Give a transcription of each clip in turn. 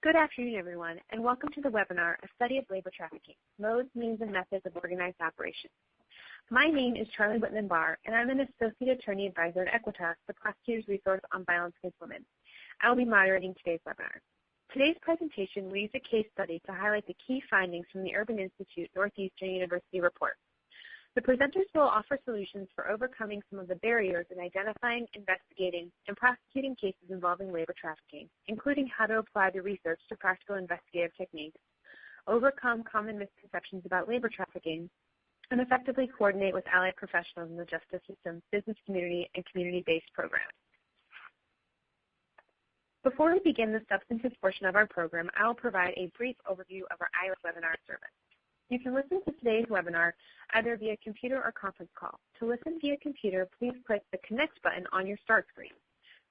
Good afternoon, everyone, and welcome to the webinar, A Study of Labor Trafficking, Modes, Means, and Methods of Organized Operations. My name is Charlie Whitman-Barr, and I'm an Associate Attorney Advisor at AEquitas, the Prosecutor's Resource on Violence Against Women. I will be moderating today's webinar. Today's presentation will use a case study to highlight the key findings from the Urban Institute Northeastern University report. The presenters will offer solutions for overcoming some of the barriers in identifying, investigating, and prosecuting cases involving labor trafficking, including how to apply the research to practical investigative techniques, overcome common misconceptions about labor trafficking, and effectively coordinate with allied professionals in the justice system, business community, and community-based programs. Before we begin the substantive portion of our program, I will provide a brief overview of our ILINC webinar service. You can listen to today's webinar either via computer or conference call. To listen via computer, please click the Connect button on your start screen.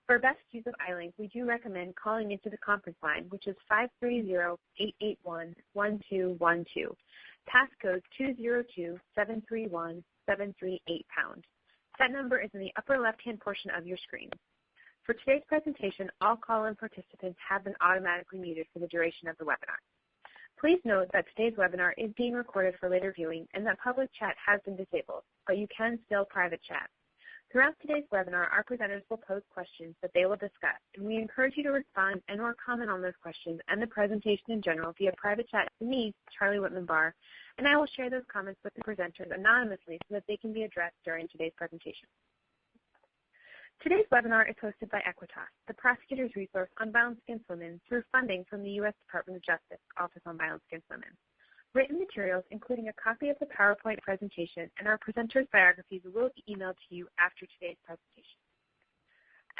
For best use of ILINC, we do recommend calling into the conference line, which is 530-881-1212. Passcode 202-731-738#. That number is in the upper left-hand portion of your screen. For today's presentation, all call-in participants have been automatically muted for the duration of the webinar. Please note that today's webinar is being recorded for later viewing and that public chat has been disabled, but you can still private chat. Throughout today's webinar, our presenters will pose questions that they will discuss, and we encourage you to respond and/or comment on those questions and the presentation in general via private chat to me, Charlie Whitman-Barr, and I will share those comments with the presenters anonymously so that they can be addressed during today's presentation. Today's webinar is hosted by AEquitas, the Prosecutor's Resource on Violence Against Women, through funding from the U.S. Department of Justice Office on Violence Against Women. Written materials, including a copy of the PowerPoint presentation and our presenters' biographies, will be emailed to you after today's presentation.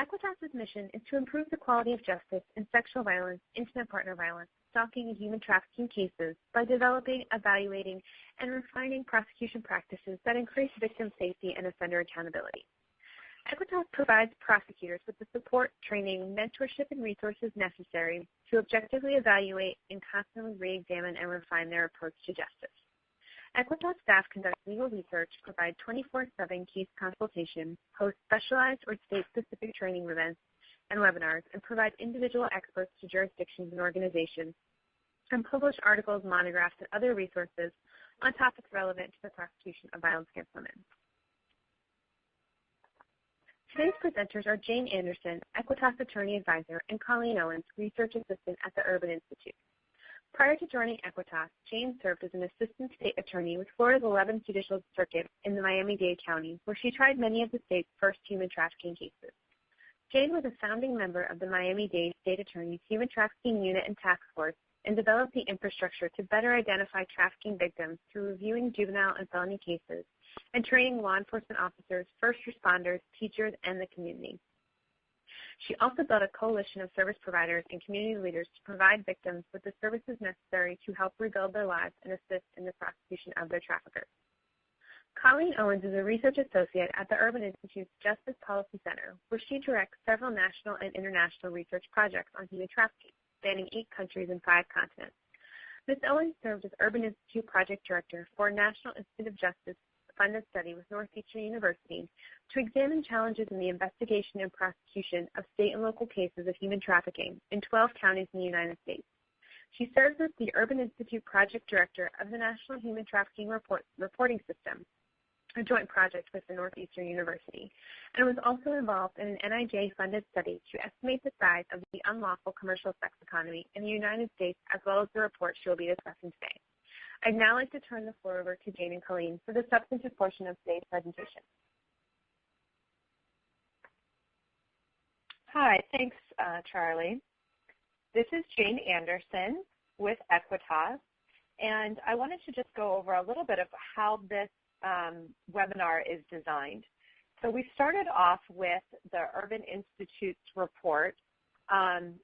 AEquitas' mission is to improve the quality of justice in sexual violence, intimate partner violence, stalking, and human trafficking cases by developing, evaluating, and refining prosecution practices that increase victim safety and offender accountability. AEquitas provides prosecutors with the support, training, mentorship, and resources necessary to objectively evaluate and constantly re-examine and refine their approach to justice. AEquitas staff conducts legal research, provide 24/7 case consultation, host specialized or state-specific training events and webinars, and provide individual experts to jurisdictions and organizations, and publish articles, monographs, and other resources on topics relevant to the prosecution of violence against women. Today's presenters are Jane Anderson, AEquitas Attorney Advisor, and Colleen Owens, Research Assistant at the Urban Institute. Prior to joining AEquitas, Jane served as an Assistant State Attorney with Florida's 11th Judicial Circuit in the Miami-Dade County, where she tried many of the state's first human trafficking cases. Jane was a founding member of the Miami-Dade State Attorney's Human Trafficking Unit and Task Force and developed the infrastructure to better identify trafficking victims through reviewing juvenile and felony cases and training law enforcement officers, first responders, teachers, and the community. She also built a coalition of service providers and community leaders to provide victims with the services necessary to help rebuild their lives and assist in the prosecution of their traffickers. Colleen Owens is a research associate at the Urban Institute's Justice Policy Center, where she directs several national and international research projects on human trafficking, spanning 8 countries and 5 continents. Ms. Owens served as Urban Institute Project Director for a National Institute of Justice funded study with Northeastern University to examine challenges in the investigation and prosecution of state and local cases of human trafficking in 12 counties in the United States. She serves as the Urban Institute Project Director of the National Human Trafficking Reporting System, a joint project with the Northeastern University, and was also involved in an NIJ-funded study to estimate the size of the unlawful commercial sex economy in the United States, as well as the report she will be discussing today. I'd now like to turn the floor over to Jane and Colleen for the substantive portion of today's presentation. Hi, thanks, Charlie. This is Jane Anderson with AEquitas, and I wanted to just go over a little bit of how this webinar is designed. So we started off with the Urban Institute's report and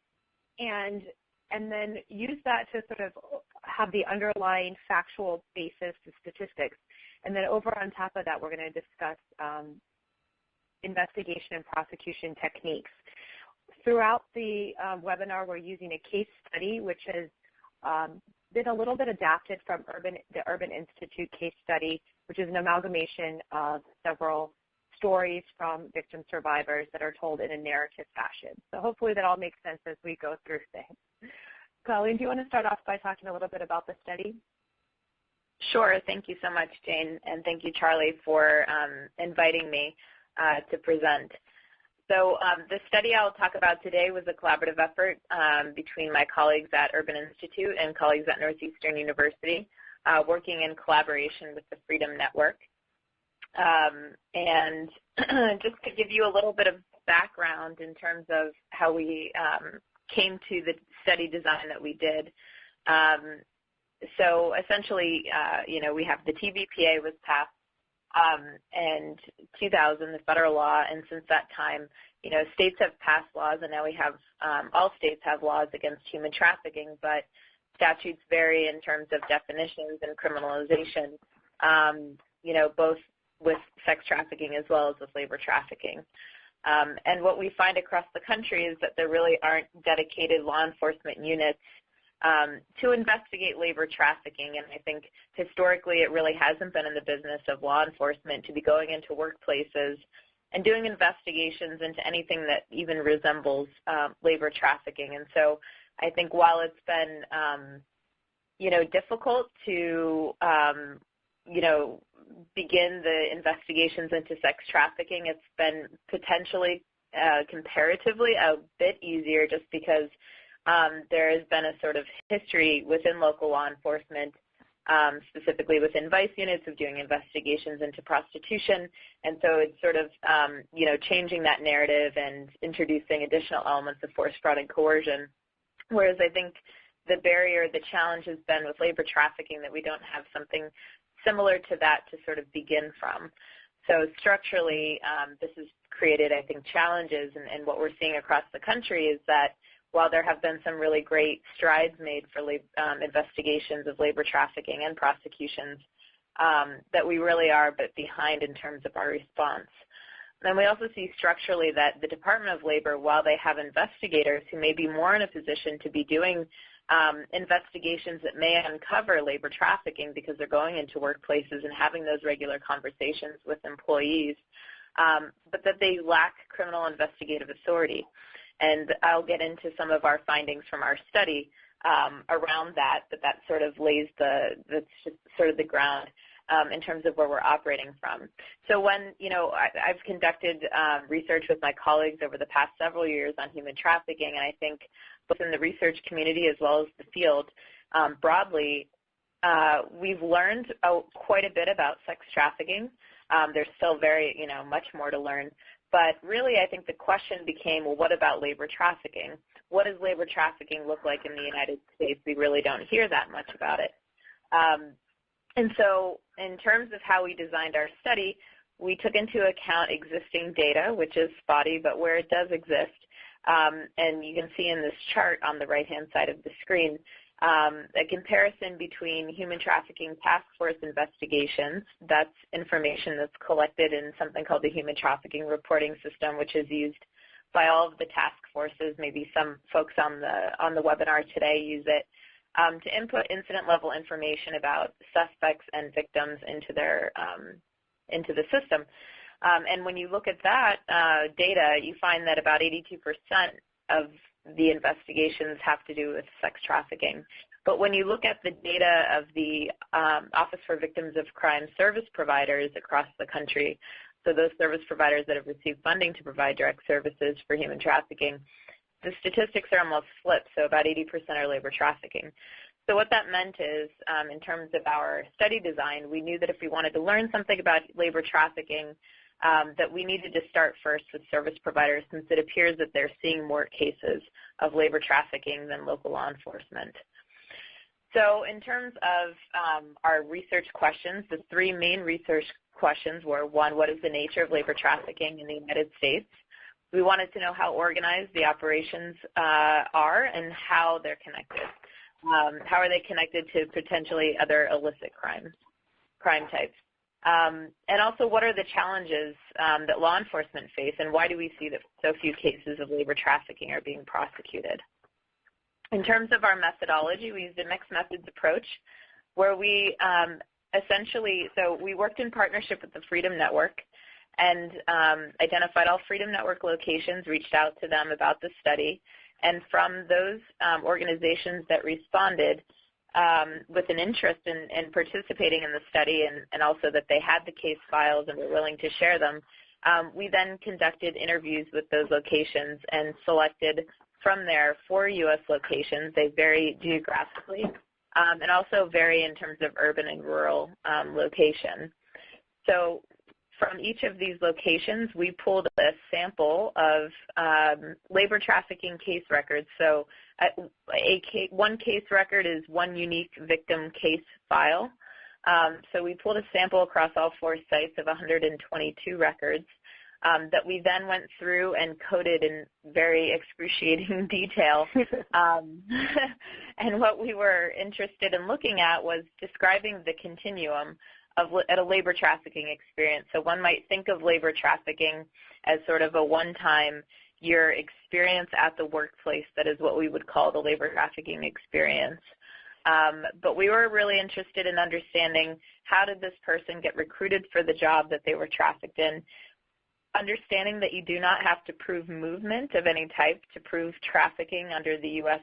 then use that to sort of have the underlying factual basis, the statistics. And then over on top of that, we're going to discuss investigation and prosecution techniques. Throughout the webinar, we're using a case study, which has been a little bit adapted from the Urban Institute case study, which is an amalgamation of several stories from victim survivors that are told in a narrative fashion. So hopefully that all makes sense as we go through things. Colleen, do you want to start off by talking a little bit about the study? Sure. Thank you so much, Jane, and thank you, Charlie, for inviting me to present. So the study I'll talk about today was a collaborative effort between my colleagues at Urban Institute and colleagues at Northeastern University, working in collaboration with the Freedom Network. And just to give you a little bit of background in terms of how we came to the study design that we did. So essentially, we have the TVPA was passed in 2000, the federal law, and since that time, states have passed laws, and now we have all states have laws against human trafficking, but statutes vary in terms of definitions and criminalization, both with sex trafficking as well as with labor trafficking. And what we find across the country is that there really aren't dedicated law enforcement units to investigate labor trafficking, and I think historically it really hasn't been in the business of law enforcement to be going into workplaces and doing investigations into anything that even resembles labor trafficking. And so I think while it's been, difficult to, begin the investigations into sex trafficking, it's been potentially, comparatively, a bit easier just because there has been a sort of history within local law enforcement, specifically within vice units, of doing investigations into prostitution. And so it's sort of, changing that narrative and introducing additional elements of force, fraud, and coercion. Whereas I think the barrier, the challenge has been with labor trafficking that we don't have something similar to that to sort of begin from. So structurally, this has created, I think, challenges, and what we're seeing across the country is that while there have been some really great strides made for investigations of labor trafficking and prosecutions, that we really are a bit behind in terms of our response. And we also see structurally that the Department of Labor, while they have investigators who may be more in a position to be doing investigations that may uncover labor trafficking because they're going into workplaces and having those regular conversations with employees, but that they lack criminal investigative authority. And I'll get into some of our findings from our study around that, but that sort of lays that's just sort of the ground in terms of where we're operating from. So when, I've conducted research with my colleagues over the past several years on human trafficking, and I think both in the research community as well as the field broadly, we've learned quite a bit about sex trafficking. There's still very, much more to learn. But really, I think the question became, well, what about labor trafficking? What does labor trafficking look like in the United States? We really don't hear that much about it. And so in terms of how we designed our study, we took into account existing data, which is spotty, but where it does exist. And you can see in this chart on the right-hand side of the screen, a comparison between human trafficking task force investigations. That's information that's collected in something called the Human Trafficking Reporting System, which is used by all of the task forces. Maybe some folks on the webinar today use it to input incident-level information about suspects and victims into the system. And when you look at that data, you find that about 82% of the investigations have to do with sex trafficking. But when you look at the data of the Office for Victims of Crime service providers across the country, so those service providers that have received funding to provide direct services for human trafficking, the statistics are almost flipped, so about 80% are labor trafficking. So what that meant is, in terms of our study design, we knew that if we wanted to learn something about labor trafficking, that we needed to start first with service providers, since it appears that they're seeing more cases of labor trafficking than local law enforcement. So in terms of our research questions, the three main research questions were, one, what is the nature of labor trafficking in the United States? We wanted to know how organized the operations are and how they're connected. How are they connected to potentially other illicit crime types? And also, what are the challenges that law enforcement face, and why do we see that so few cases of labor trafficking are being prosecuted? In terms of our methodology, we used a mixed methods approach where we so we worked in partnership with the Freedom Network and identified all Freedom Network locations, reached out to them about the study, And from those organizations that responded with an interest in participating in the study and also that they had the case files and were willing to share them, we then conducted interviews with those locations and selected from there 4 U.S. locations. They vary geographically and also vary in terms of urban and rural location. So from each of these locations, we pulled a sample of labor trafficking case records. So one case record is one unique victim case file. So we pulled a sample across all 4 sites of 122 records that we then went through and coded in very excruciating detail. And what we were interested in looking at was describing the continuum at a labor trafficking experience. So one might think of labor trafficking as sort of a one-time your experience at the workplace that is what we would call the labor trafficking experience. But we were really interested in understanding how did this person get recruited for the job that they were trafficked in, understanding that you do not have to prove movement of any type to prove trafficking under the U.S.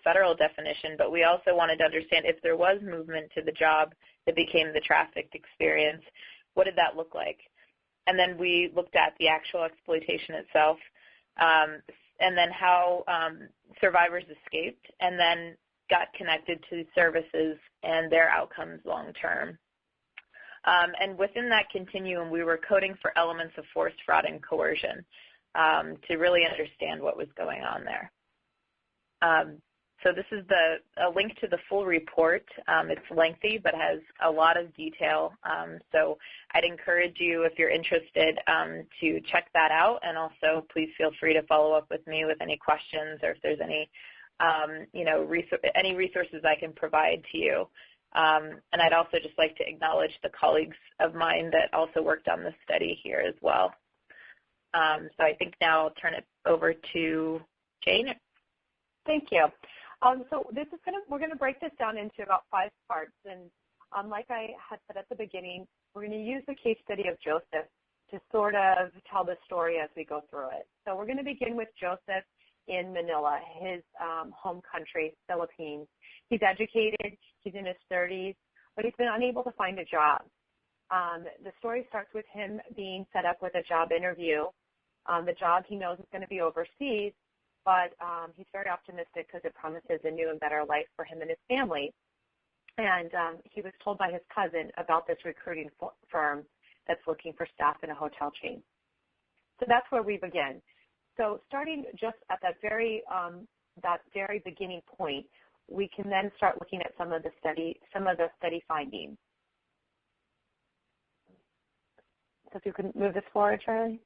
Federal definition, but we also wanted to understand if there was movement to the job that became the trafficked experience, what did that look like? And then we looked at the actual exploitation itself, and then how survivors escaped, and then got connected to services and their outcomes long term. And within that continuum, we were coding for elements of forced fraud and coercion to really understand what was going on there. So this is a link to the full report. It's lengthy, but has a lot of detail. So I'd encourage you, if you're interested, to check that out. And also, please feel free to follow up with me with any questions or if there's any, any resources I can provide to you. And I'd also just like to acknowledge the colleagues of mine that also worked on this study here as well. So I think now I'll turn it over to Jane. Thank you. So this is we're going to break this down into about 5 parts. And like I had said at the beginning, we're going to use the case study of Joseph to sort of tell the story as we go through it. So we're going to begin with Joseph in Manila, his home country, Philippines. He's educated, he's in his 30s, but he's been unable to find a job. The story starts with him being set up with a job interview. The job he knows is going to be overseas, but he's very optimistic because it promises a new and better life for him and his family. And he was told by his cousin about this recruiting firm that's looking for staff in a hotel chain. So that's where we begin. So starting just at that very beginning point, we can then start looking at some of the study findings. So if you can move this forward, Charlie.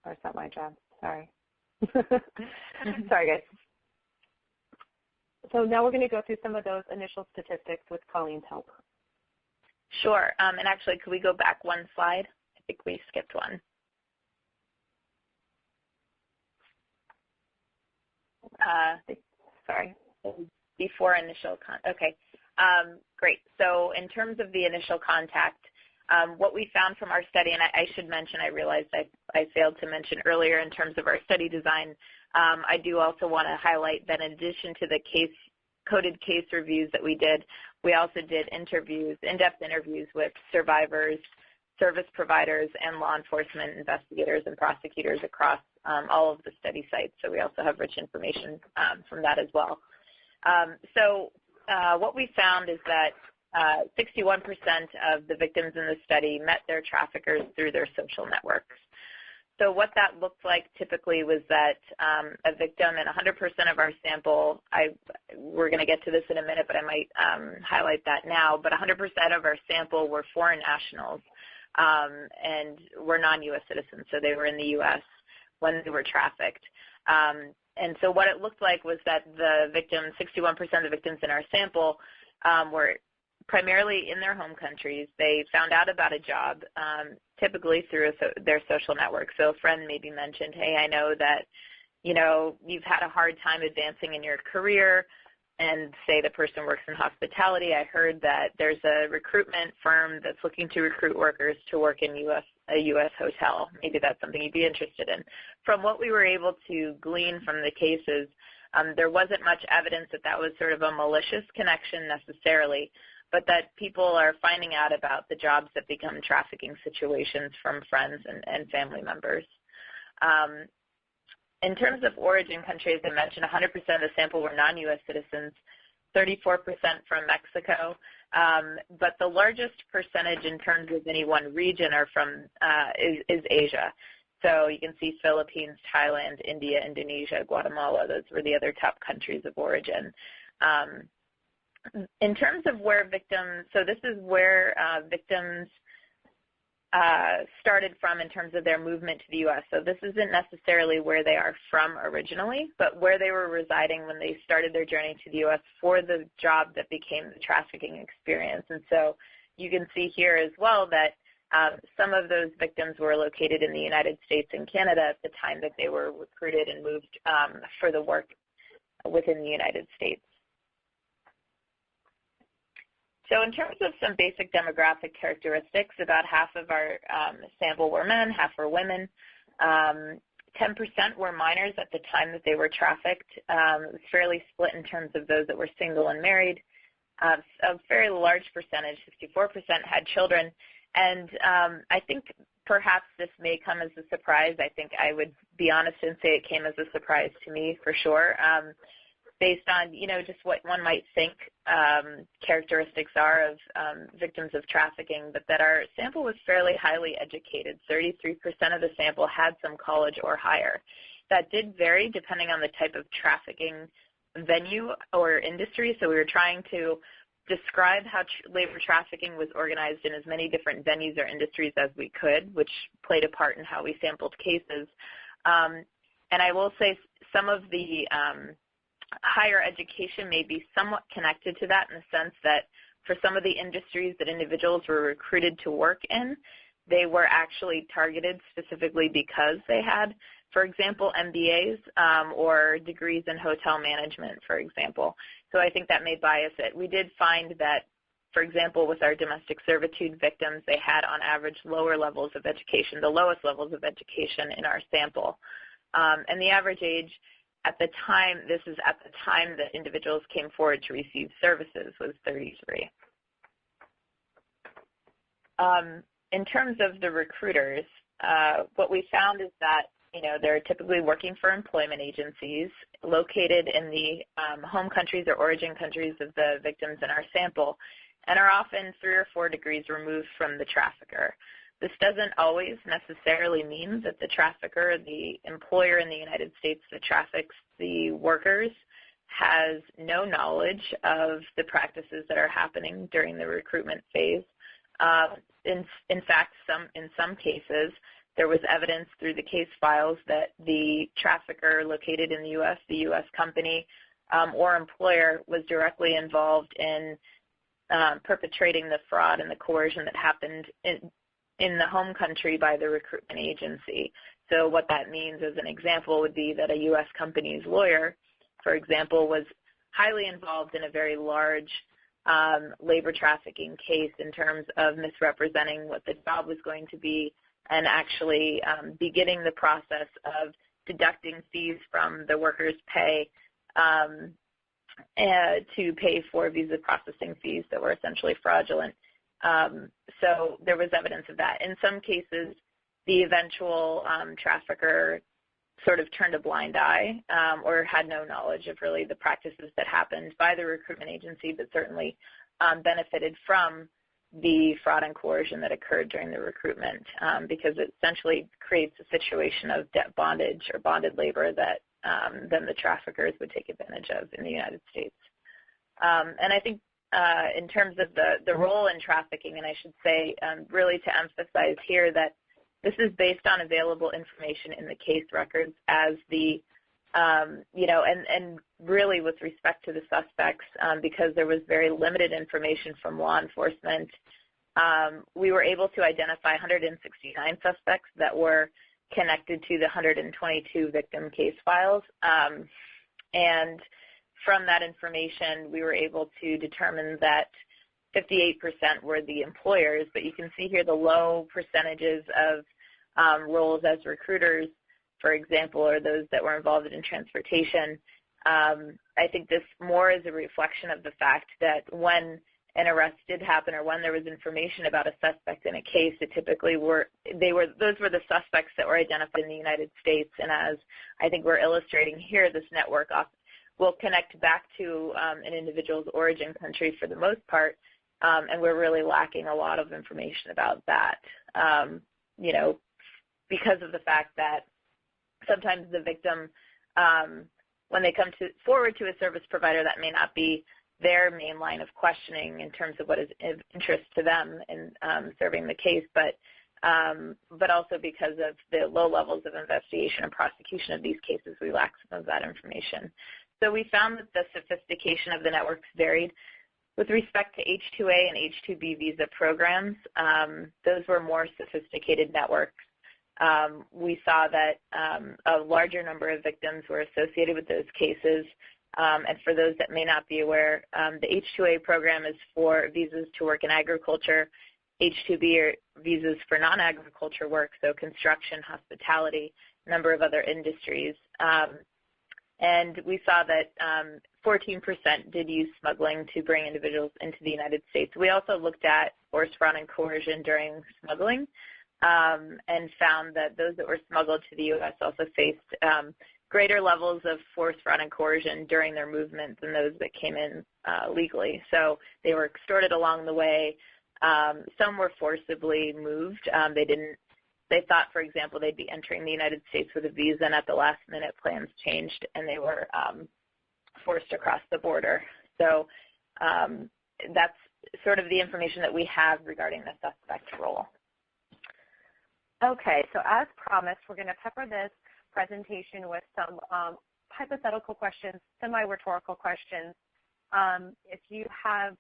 Or is that my job? Sorry. Sorry, guys. So now we're going to go through some of those initial statistics with Colleen's help. Sure. And actually, could we go back 1 slide? I think we skipped one. Sorry. Before initial okay. Great. So in terms of the initial contact, what we found from our study, and I should mention, I realized I failed to mention earlier in terms of our study design, I do also want to highlight that in addition to the coded case reviews that we did, we also did interviews, in-depth interviews with survivors, service providers, and law enforcement investigators and prosecutors across all of the study sites. So we also have rich information from that as well. So what we found is that 61% of the victims in the study met their traffickers through their social networks. So what that looked like typically was that a victim in 100% of our sample, we're going to get to this in a minute, but I might highlight that now, but 100% of our sample were foreign nationals and were non-U.S. citizens, so they were in the U.S. when they were trafficked. And so what it looked like was that the victims, 61% of the victims in our sample were primarily in their home countries. They found out about a job, typically through their social network. So a friend maybe mentioned, hey, I know that, you've had a hard time advancing in your career, and say the person works in hospitality. I heard that there's a recruitment firm that's looking to recruit workers to work in U.S. a U.S. hotel. Maybe that's something you'd be interested in. From what we were able to glean from the cases, there wasn't much evidence that that was sort of a malicious connection necessarily, but that people are finding out about the jobs that become trafficking situations from friends and family members. In terms of origin countries, I mentioned 100% of the sample were non-U.S. citizens, 34% from Mexico, but the largest percentage in terms of any one region are from is Asia. So you can see Philippines, Thailand, India, Indonesia, Guatemala. Those were the other top countries of origin. In terms of where victims, so this is where victims started from in terms of their movement to the U.S. So this isn't necessarily where they are from originally, but where they were residing when they started their journey to the U.S. for the job that became the trafficking experience. And so you can see here as well that some of those victims were located in the United States and Canada at the time that they were recruited and moved for the work within the United States. So in terms of some basic demographic characteristics, about half of our sample were men, half were women. 10% were minors at the time that they were trafficked. It was fairly split in terms of those that were single and married. A very large percentage, 54%, had children. And I think perhaps this may come as a surprise. I think I would be honest and say it came as a surprise to me for sure, based on, just what one might think characteristics are of victims of trafficking, but that our sample was fairly highly educated. 33% of the sample had some college or higher. That did vary depending on the type of trafficking venue or industry, so we were trying to describe how labor trafficking was organized in as many different venues or industries as we could, which played a part in how we sampled cases. And I will say some of the higher education may be somewhat connected to that in the sense that for some of the industries that individuals were recruited to work in, they were actually targeted specifically because they had, for example, MBAs or degrees in hotel management, for example. So I think that may bias it. We did find that, for example, with our domestic servitude victims, they had on average lower levels of education, the lowest levels of education in our sample. And the average age at the time, this is at the time that individuals came forward to receive services, was 33. In terms of the recruiters, what we found is that they're typically working for employment agencies located in the home countries or origin countries of the victims in our sample, and are often 3 or 4 degrees removed from the trafficker. This doesn't always necessarily mean that the trafficker, the employer in the United States that traffics the workers, has no knowledge of the practices that are happening during the recruitment phase. In fact, in some cases, there was evidence through the case files that the trafficker located in the U.S. company or employer was directly involved in perpetrating the fraud and the coercion that happened in the home country by the recruitment agency. So what that means as an example would be that a U.S. company's lawyer, for example, was highly involved in a very large labor trafficking case in terms of misrepresenting what the job was going to be and actually beginning the process of deducting fees from the workers' pay to pay for visa processing fees that were essentially fraudulent. So there was evidence of that. In some cases, the eventual trafficker sort of turned a blind eye or had no knowledge of really the practices that happened by the recruitment agency, but certainly benefited from the fraud and coercion that occurred during the recruitment because it essentially creates a situation of debt bondage or bonded labor that then the traffickers would take advantage of in the United States. And I think in terms of the role in trafficking, and I should say really to emphasize here that this is based on available information in the case records as the, and really with respect to the suspects, because there was very limited information from law enforcement, we were able to identify 169 suspects that were connected to the 122 victim case files. And from that information, we were able to determine that 58% were the employers, but you can see here the low percentages of roles as recruiters, for example, or those that were involved in transportation. I think this more is a reflection of the fact that when an arrest did happen or when there was information about a suspect in a case, it typically those were the suspects that were identified in the United States. And as I think we're illustrating here, this network will connect back to an individual's origin country for the most part, and we're really lacking a lot of information about that, because of the fact that sometimes the victim, when they come forward to a service provider, that may not be their main line of questioning in terms of what is of interest to them in serving the case, but also because of the low levels of investigation and prosecution of these cases, we lack some of that information. So we found that the sophistication of the networks varied. With respect to H-2A and H-2B visa programs, those were more sophisticated networks. We saw that a larger number of victims were associated with those cases. And for those that may not be aware, the H-2A program is for visas to work in agriculture. H-2B are visas for non-agriculture work, so construction, hospitality, a number of other industries. And we saw that 14% did use smuggling to bring individuals into the United States. We also looked at force, fraud, and coercion during smuggling, and found that those that were smuggled to the U.S. also faced greater levels of force, fraud, and coercion during their movement than those that came in legally. So they were extorted along the way. Some were forcibly moved. They thought, for example, they'd be entering the United States with a visa, and at the last minute plans changed, and they were forced across the border. So that's sort of the information that we have regarding the suspect role. Okay, so as promised, we're going to pepper this presentation with some hypothetical questions, semi-rhetorical questions. If you have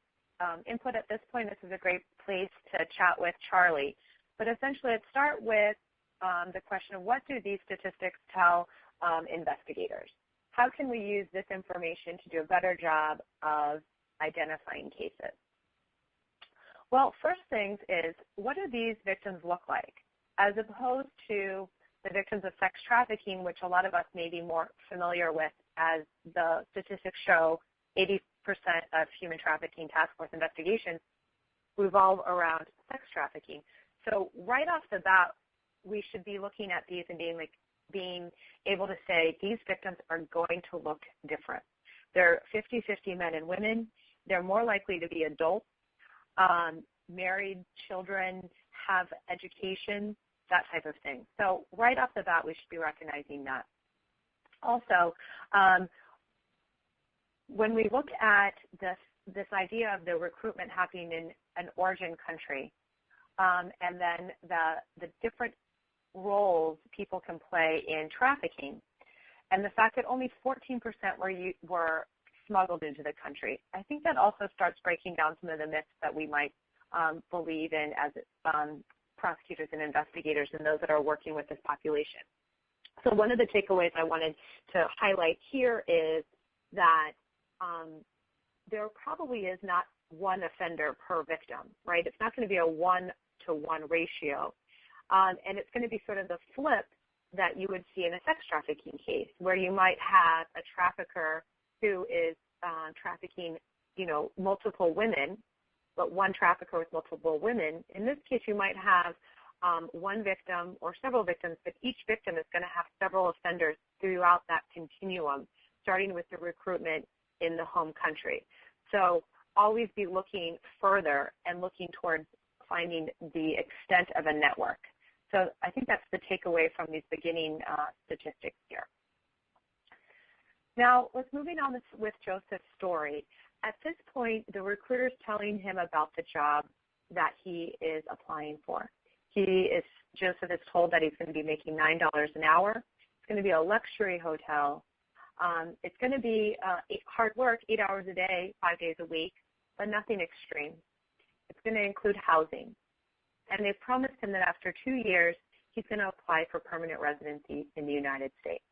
input at this point, this is a great place to chat with Charlie. But essentially, let's start with the question of what do these statistics tell investigators? How can we use this information to do a better job of identifying cases? Well, first things is, what do these victims look like? As opposed to the victims of sex trafficking, which a lot of us may be more familiar with, as the statistics show 80% of human trafficking task force investigations revolve around sex trafficking. So right off the bat, we should be looking at these and being able to say these victims are going to look different. They're 50-50 men and women. They're more likely to be adults, married, children, have education, that type of thing. So right off the bat, we should be recognizing that. Also, when we look at this idea of the recruitment happening in an origin country, and then the different roles people can play in trafficking, and the fact that only 14% were smuggled into the country, I think that also starts breaking down some of the myths that we might believe in as prosecutors and investigators and those that are working with this population. So one of the takeaways I wanted to highlight here is that there probably is not one offender per victim, right? It's not going to be a 1-to-1 ratio. And it's going to be sort of the flip that you would see in a sex trafficking case, where you might have a trafficker who is trafficking, multiple women, but one trafficker with multiple women. In this case, you might have one victim or several victims, but each victim is going to have several offenders throughout that continuum, starting with the recruitment in the home country. So always be looking further and looking towards finding the extent of a network. So I think that's the takeaway from these beginning statistics here. Now, let's moving on with Joseph's story. At this point, the recruiter's telling him about the job that he is applying for. Joseph is told that he's going to be making $9 an hour. It's going to be a luxury hotel. It's going to be hard work, 8 hours a day, 5 days a week, but nothing extreme. It's going to include housing. And they've promised him that after 2 years, he's going to apply for permanent residency in the United States.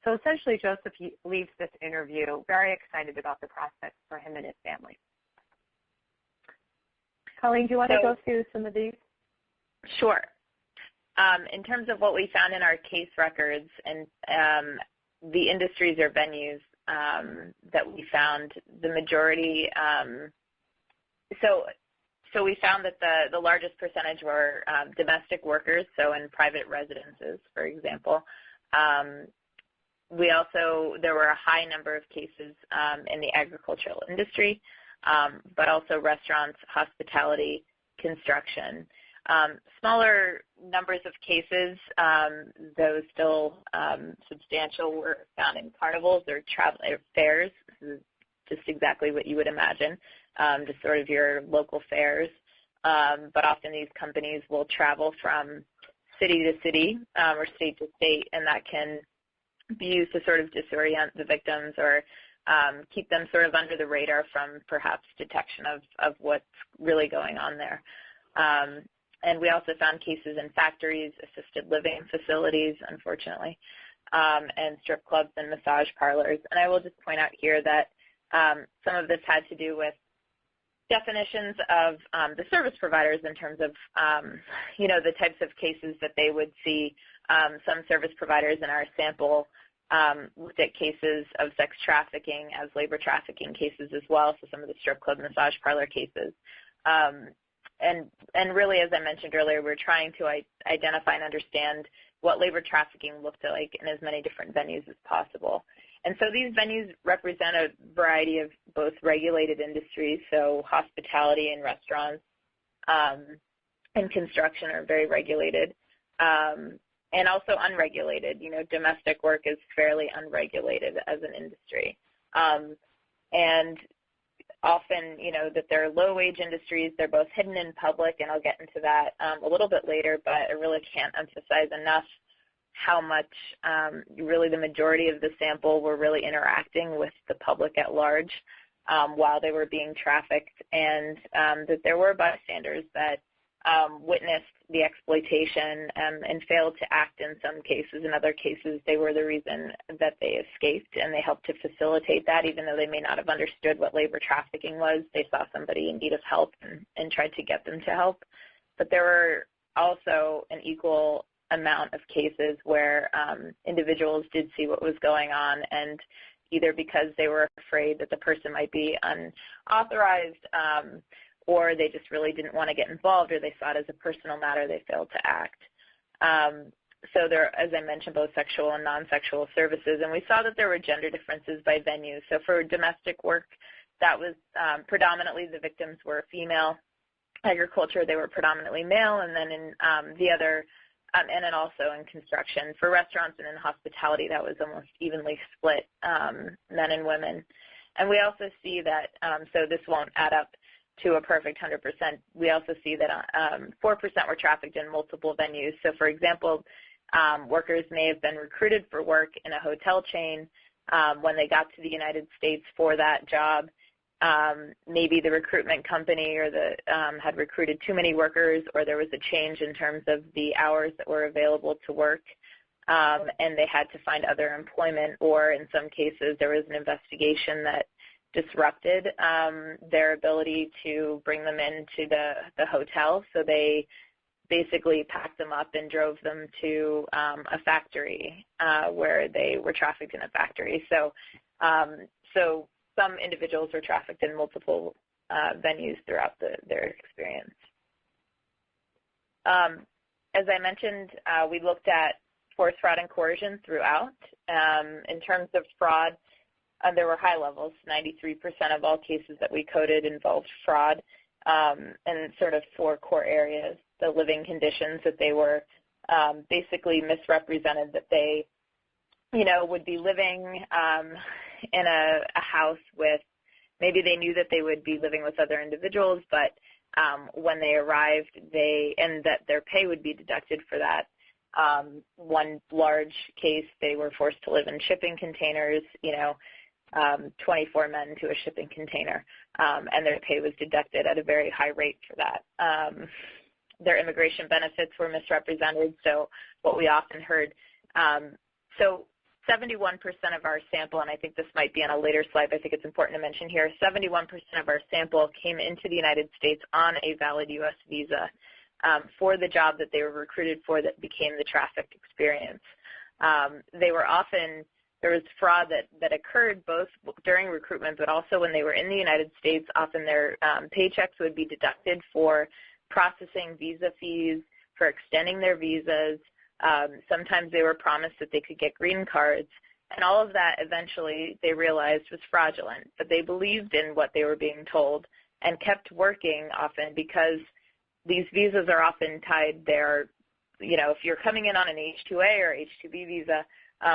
So essentially, Joseph leaves this interview very excited about the prospects for him and his family. Colleen, do you want to go through some of these? Sure. In terms of what we found in our case records and the industries or venues that we found, the majority, so we found that the largest percentage were domestic workers, so in private residences, for example. There were a high number of cases in the agricultural industry, but also restaurants, hospitality, construction. Smaller numbers of cases, though still substantial, were found in carnivals or travel fairs. This is just exactly what you would imagine, just sort of your local fairs. But often these companies will travel from city to city or state to state, and that can be used to sort of disorient the victims or keep them sort of under the radar from perhaps detection of what's really going on there. And we also found cases in factories, assisted living facilities, unfortunately, and strip clubs and massage parlors. And I will just point out here that some of this had to do with definitions of the service providers in terms of, the types of cases that they would see. Some service providers in our sample looked at cases of sex trafficking as labor trafficking cases as well, so some of the strip club massage parlor cases. And really, as I mentioned earlier, we're trying to identify and understand what labor trafficking looked like in as many different venues as possible. And so these venues represent a variety of both regulated industries, so hospitality and restaurants and construction are very regulated, and also unregulated. Domestic work is fairly unregulated as an industry. And often, that they're low-wage industries. They're both hidden in public, and I'll get into that a little bit later, but I really can't emphasize enough how much really the majority of the sample were really interacting with the public at large while they were being trafficked, and that there were bystanders that witnessed the exploitation and failed to act in some cases. In other cases, they were the reason that they escaped, and they helped to facilitate that. Even though they may not have understood what labor trafficking was, they saw somebody in need of help and tried to get them to help. But there were also an equal amount of cases where individuals did see what was going on, and either because they were afraid that the person might be unauthorized or they just really didn't want to get involved, or they saw it as a personal matter, they failed to act. So there, as I mentioned, both sexual and non-sexual services, and we saw that there were gender differences by venue. So for domestic work, that was predominantly the victims were female. Agriculture, they were predominantly male, and then in the other and then also in construction. For restaurants and in hospitality, that was almost evenly split, men and women. And we also see that, so this won't add up to a perfect 100%, we also see that 4% were trafficked in multiple venues. So, for example, workers may have been recruited for work in a hotel chain when they got to the United States for that job. Maybe the recruitment company or had recruited too many workers, or there was a change in terms of the hours that were available to work, and they had to find other employment, or in some cases there was an investigation that disrupted their ability to bring them into the hotel, so they basically packed them up and drove them to a factory where they were trafficked in a factory. So some individuals were trafficked in multiple venues throughout their experience. As I mentioned, we looked at force, fraud, and coercion throughout. In terms of fraud, there were high levels. 93% of all cases that we coded involved fraud, and sort of 4 core areas. The living conditions, that they were basically misrepresented, that they would be living in a house with, maybe they knew that they would be living with other individuals, but when they arrived, and that their pay would be deducted for that. One large case, they were forced to live in shipping containers, 24 men to a shipping container, and their pay was deducted at a very high rate for that. Their immigration benefits were misrepresented, so what we often heard. So 71% of our sample, and I think this might be on a later slide, but I think it's important to mention here, 71% of our sample came into the United States on a valid U.S. visa for the job that they were recruited for that became the trafficked experience. They were often, there was fraud that occurred both during recruitment but also when they were in the United States. Often their paychecks would be deducted for processing visa fees, for extending their visas. Sometimes they were promised that they could get green cards, and all of that eventually they realized was fraudulent. But they believed in what they were being told and kept working often because these visas are often tied there. You know, if you're coming in on an H-2A or H-2B visa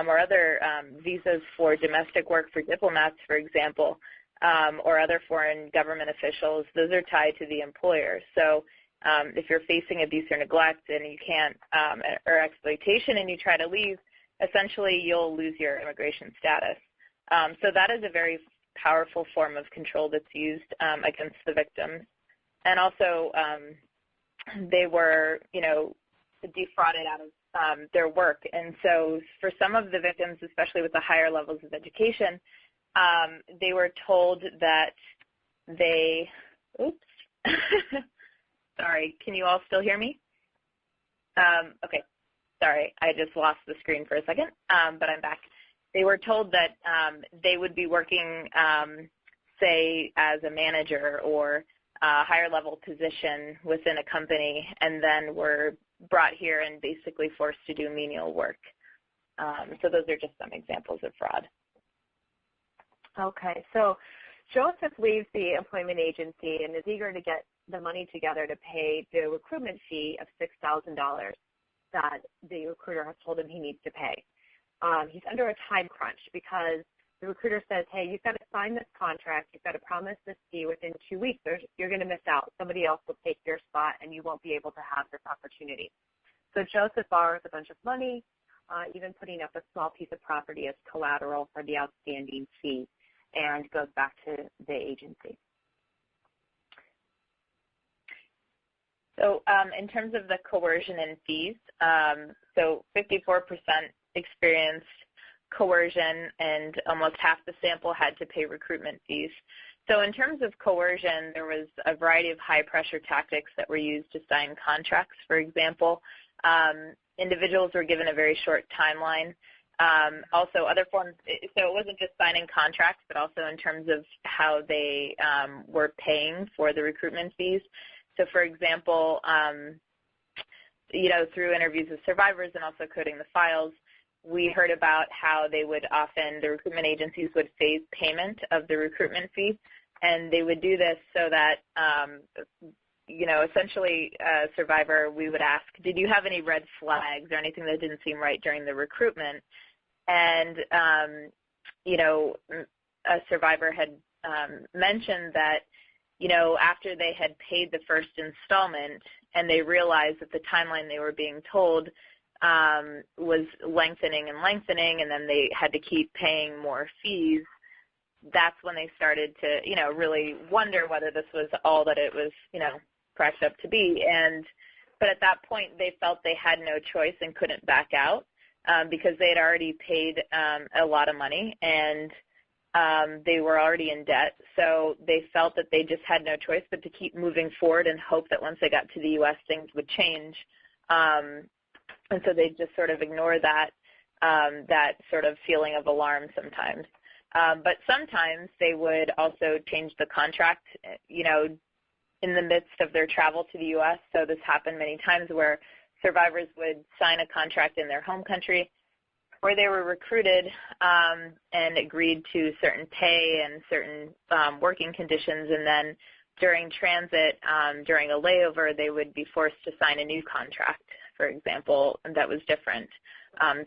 or other visas for domestic work for diplomats, for example, or other foreign government officials, those are tied to the employer. So if you're facing abuse or neglect and you can't, or exploitation and you try to leave, essentially you'll lose your immigration status. So that is a very powerful form of control that's used against the victims. And also they were, you know, defrauded out of their work. And so for some of the victims, especially with the higher levels of education, they were told that they, oops, sorry, can you all still hear me? Okay, sorry, I just lost the screen for a second, but I'm back. They were told that they would be working, say, as a manager or a higher level position within a company, and then were brought here and basically forced to do menial work. So those are just some examples of fraud. Okay, so Joseph leaves the employment agency and is eager to get the money together to pay the recruitment fee of $6,000 that the recruiter has told him he needs to pay. He's under a time crunch because the recruiter says, hey, you've got to sign this contract, you've got to promise this fee within 2 weeks, or you're going to miss out. Somebody else will take your spot and you won't be able to have this opportunity. So Joseph borrows a bunch of money, even putting up a small piece of property as collateral for the outstanding fee, and goes back to the agency. So in terms of the coercion and fees, so 54% experienced coercion and almost half the sample had to pay recruitment fees. So in terms of coercion, there was a variety of high-pressure tactics that were used to sign contracts. For example, individuals were given a very short timeline. Also other forms, so it wasn't just signing contracts, but also in terms of how they were paying for the recruitment fees. So for example, you know, through interviews with survivors and also coding the files, we heard about how they would often, the recruitment agencies would phase payment of the recruitment fee, and they would do this so that, you know, essentially a survivor, we would ask, did you have any red flags or anything that didn't seem right during the recruitment? And, you know, a survivor had mentioned that, you know, after they had paid the first installment and they realized that the timeline they were being told was lengthening and lengthening, and then they had to keep paying more fees, that's when they started to, you know, really wonder whether this was all that it was, you know, cracked up to be. But at that point, they felt they had no choice and couldn't back out because they had already paid a lot of money and they were already in debt. So they felt that they just had no choice but to keep moving forward and hope that once they got to the U.S., things would change. And so they just sort of ignore that, that sort of feeling of alarm sometimes. But sometimes they would also change the contract, you know, in the midst of their travel to the U.S. So this happened many times where survivors would sign a contract in their home country where they were recruited and agreed to certain pay and certain working conditions, and then during transit, during a layover, they would be forced to sign a new contract, for example, that was different.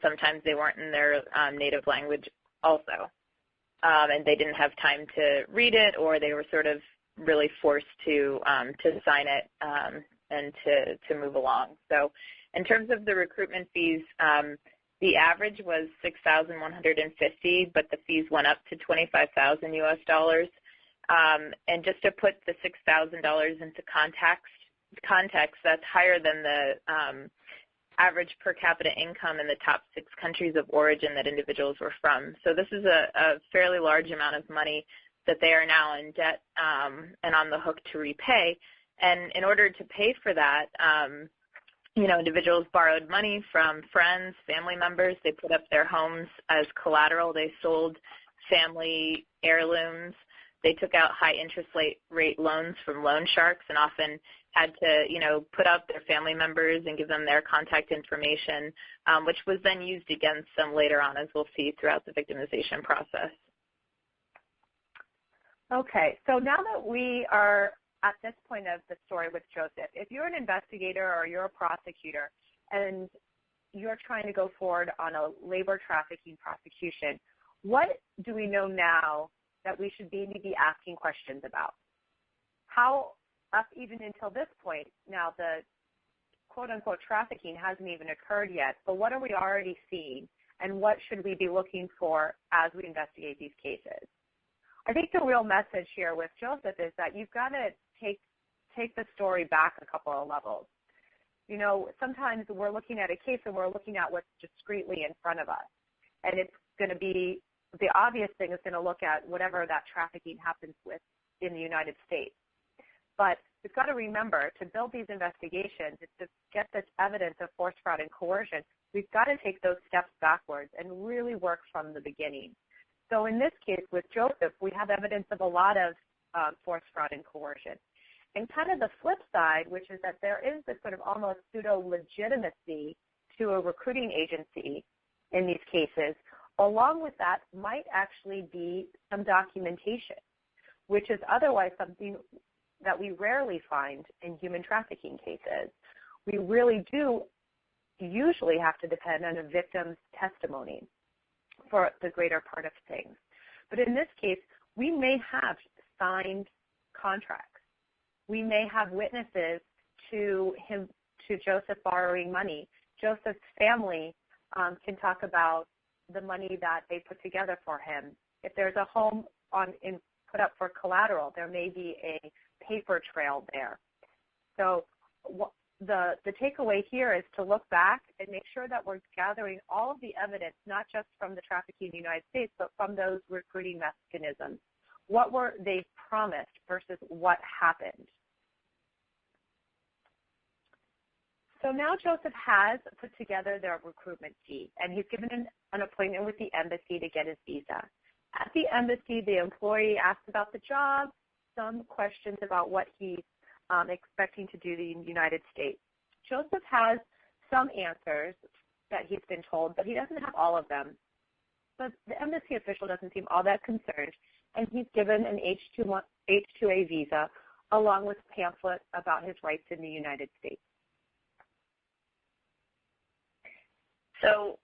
Sometimes they weren't in their native language also, and they didn't have time to read it, or they were sort of really forced to sign it and to move along. So in terms of the recruitment fees, the average was $6,150, but the fees went up to $25,000 US dollars. And just to put the $6,000 into context, that's higher than average per capita income in the top 6 countries of origin that individuals were from. So this is a fairly large amount of money that they are now in debt and on the hook to repay. And in order to pay for that, individuals borrowed money from friends, family members. They put up their homes as collateral. They sold family heirlooms. They took out high interest rate loans from loan sharks and often had to, put up their family members and give them their contact information, which was then used against them later on, as we'll see throughout the victimization process. Okay, so now that we are at this point of the story with Joseph, if you're an investigator or you're a prosecutor and you're trying to go forward on a labor trafficking prosecution, what do we know now that we should maybe be asking questions about? How, up even until this point, now the quote-unquote trafficking hasn't even occurred yet, but what are we already seeing, and what should we be looking for as we investigate these cases? I think the real message here with Joseph is that you've got to take the story back a couple of levels. Sometimes we're looking at a case and we're looking at what's discreetly in front of us, and it's going to be the obvious thing is going to look at whatever that trafficking happens with in the United States. But we've got to remember, to build these investigations, to get this evidence of force, fraud, and coercion, we've got to take those steps backwards and really work from the beginning. So in this case with Joseph, we have evidence of a lot of force, fraud, and coercion. And kind of the flip side, which is that there is this sort of almost pseudo-legitimacy to a recruiting agency in these cases. Along with that might actually be some documentation, which is otherwise something that we rarely find in human trafficking cases. We really do usually have to depend on a victim's testimony for the greater part of things. But in this case, we may have signed contracts. We may have witnesses to Joseph borrowing money. Joseph's family can talk about the money that they put together for him. If there's a home put up for collateral, there may be a paper trail there. So the takeaway here is to look back and make sure that we're gathering all of the evidence, not just from the trafficking in the United States, but from those recruiting mechanisms. What were they promised versus what happened? So now Joseph has put together their recruitment fee, and he's given an appointment with the embassy to get his visa. At the embassy, the employee asks about the job, some questions about what he's expecting to do in the United States. Joseph has some answers that he's been told, but he doesn't have all of them. But the embassy official doesn't seem all that concerned, and he's given an H-2A visa along with a pamphlet about his rights in the United States. So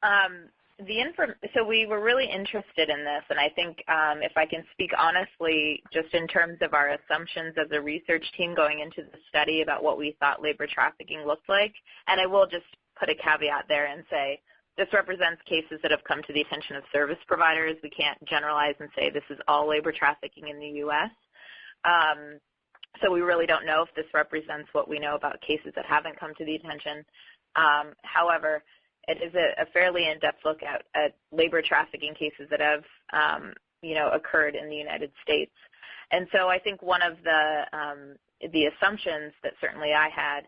so we were really interested in this, and I think if I can speak honestly, just in terms of our assumptions as a research team going into the study about what we thought labor trafficking looked like, and I will just put a caveat there and say this represents cases that have come to the attention of service providers. We can't generalize and say this is all labor trafficking in the U.S. So we really don't know if this represents what we know about cases that haven't come to the attention. However, it is a fairly in-depth look at labor trafficking cases that have, occurred in the United States. And so I think one of the assumptions that certainly I had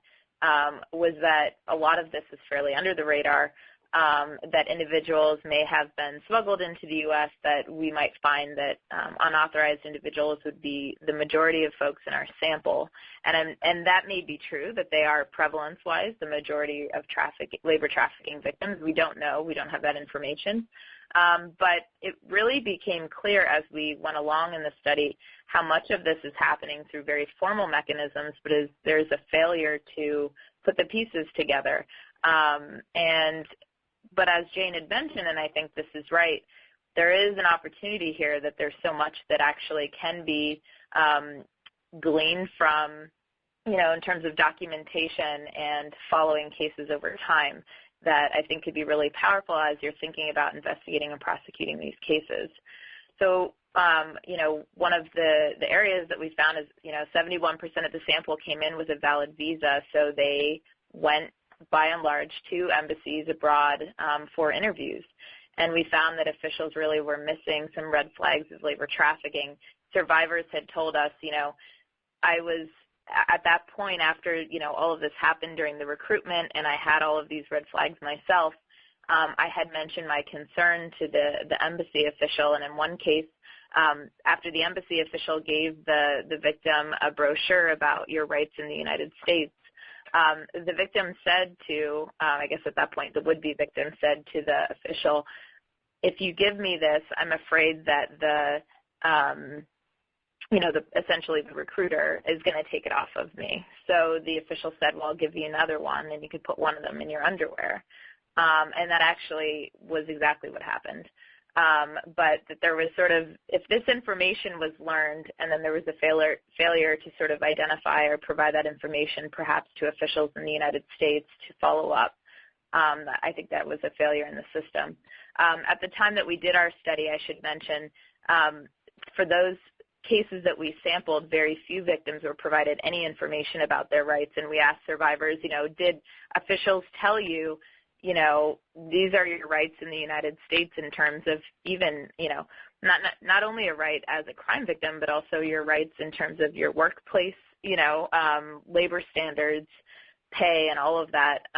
was that a lot of this is fairly under the radar, that individuals may have been smuggled into the U.S., that we might find that unauthorized individuals would be the majority of folks in our sample. And that may be true, that they are prevalence-wise the majority of labor trafficking victims. We don't know. We don't have that information. But it really became clear as we went along in the study how much of this is happening through very formal mechanisms, but there's a failure to put the pieces together. But as Jane had mentioned, and I think this is right, there is an opportunity here that there's so much that actually can be gleaned from, in terms of documentation and following cases over time that I think could be really powerful as you're thinking about investigating and prosecuting these cases. So, one of the areas that we found is, 71% of the sample came in with a valid visa, so they went by and large, to embassies abroad for interviews. And we found that officials really were missing some red flags of labor trafficking. Survivors had told us, I was at that point after, all of this happened during the recruitment and I had all of these red flags myself, I had mentioned my concern to the embassy official, and in one case, after the embassy official gave the victim a brochure about your rights in the United States, the victim said to, I guess at that point the would-be victim said to the official, if you give me this, I'm afraid that essentially the recruiter is going to take it off of me. So the official said, well, I'll give you another one, and you could put one of them in your underwear. And that actually was exactly what happened. But that there was sort of, if this information was learned and then there was a failure to sort of identify or provide that information perhaps to officials in the United States to follow up, I think that was a failure in the system. At the time that we did our study, I should mention, for those cases that we sampled, very few victims were provided any information about their rights, and we asked survivors, did officials tell you, these are your rights in the United States in terms of even, not only a right as a crime victim, but also your rights in terms of your workplace, labor standards, pay, and all of that.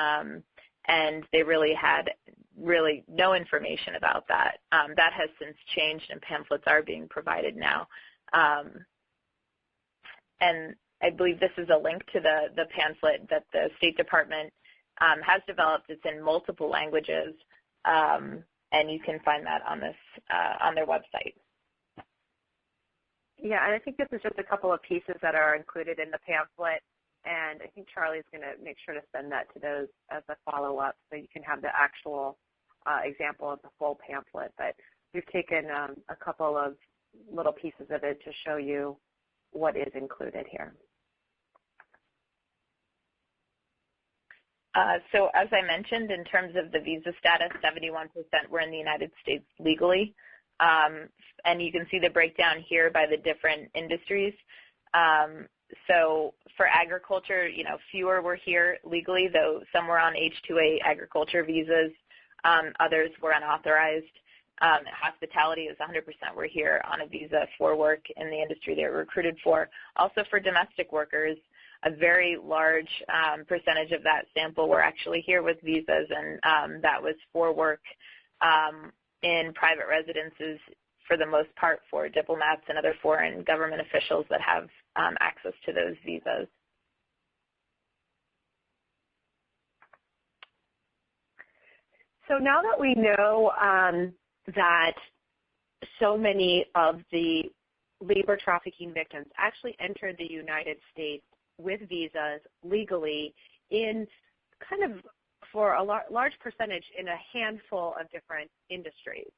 And they really had no information about that. That has since changed, and pamphlets are being provided now. And I believe this is a link to the pamphlet that the State Department has developed. It's in multiple languages, and you can find that on their website. Yeah, and I think this is just a couple of pieces that are included in the pamphlet, and I think Charlie's going to make sure to send that to those as a follow-up so you can have the actual example of the full pamphlet. But we've taken a couple of little pieces of it to show you what is included here. So as I mentioned, in terms of the visa status, 71% were in the United States legally. And you can see the breakdown here by the different industries. So for agriculture, fewer were here legally, though some were on H-2A agriculture visas. Others were unauthorized. Hospitality is 100% were here on a visa for work in the industry they were recruited for. Also for domestic workers, a very large percentage of that sample were actually here with visas, and that was for work in private residences for the most part for diplomats and other foreign government officials that have access to those visas. So now that we know that so many of the labor trafficking victims actually entered the United States with visas legally in kind of for a large percentage in a handful of different industries,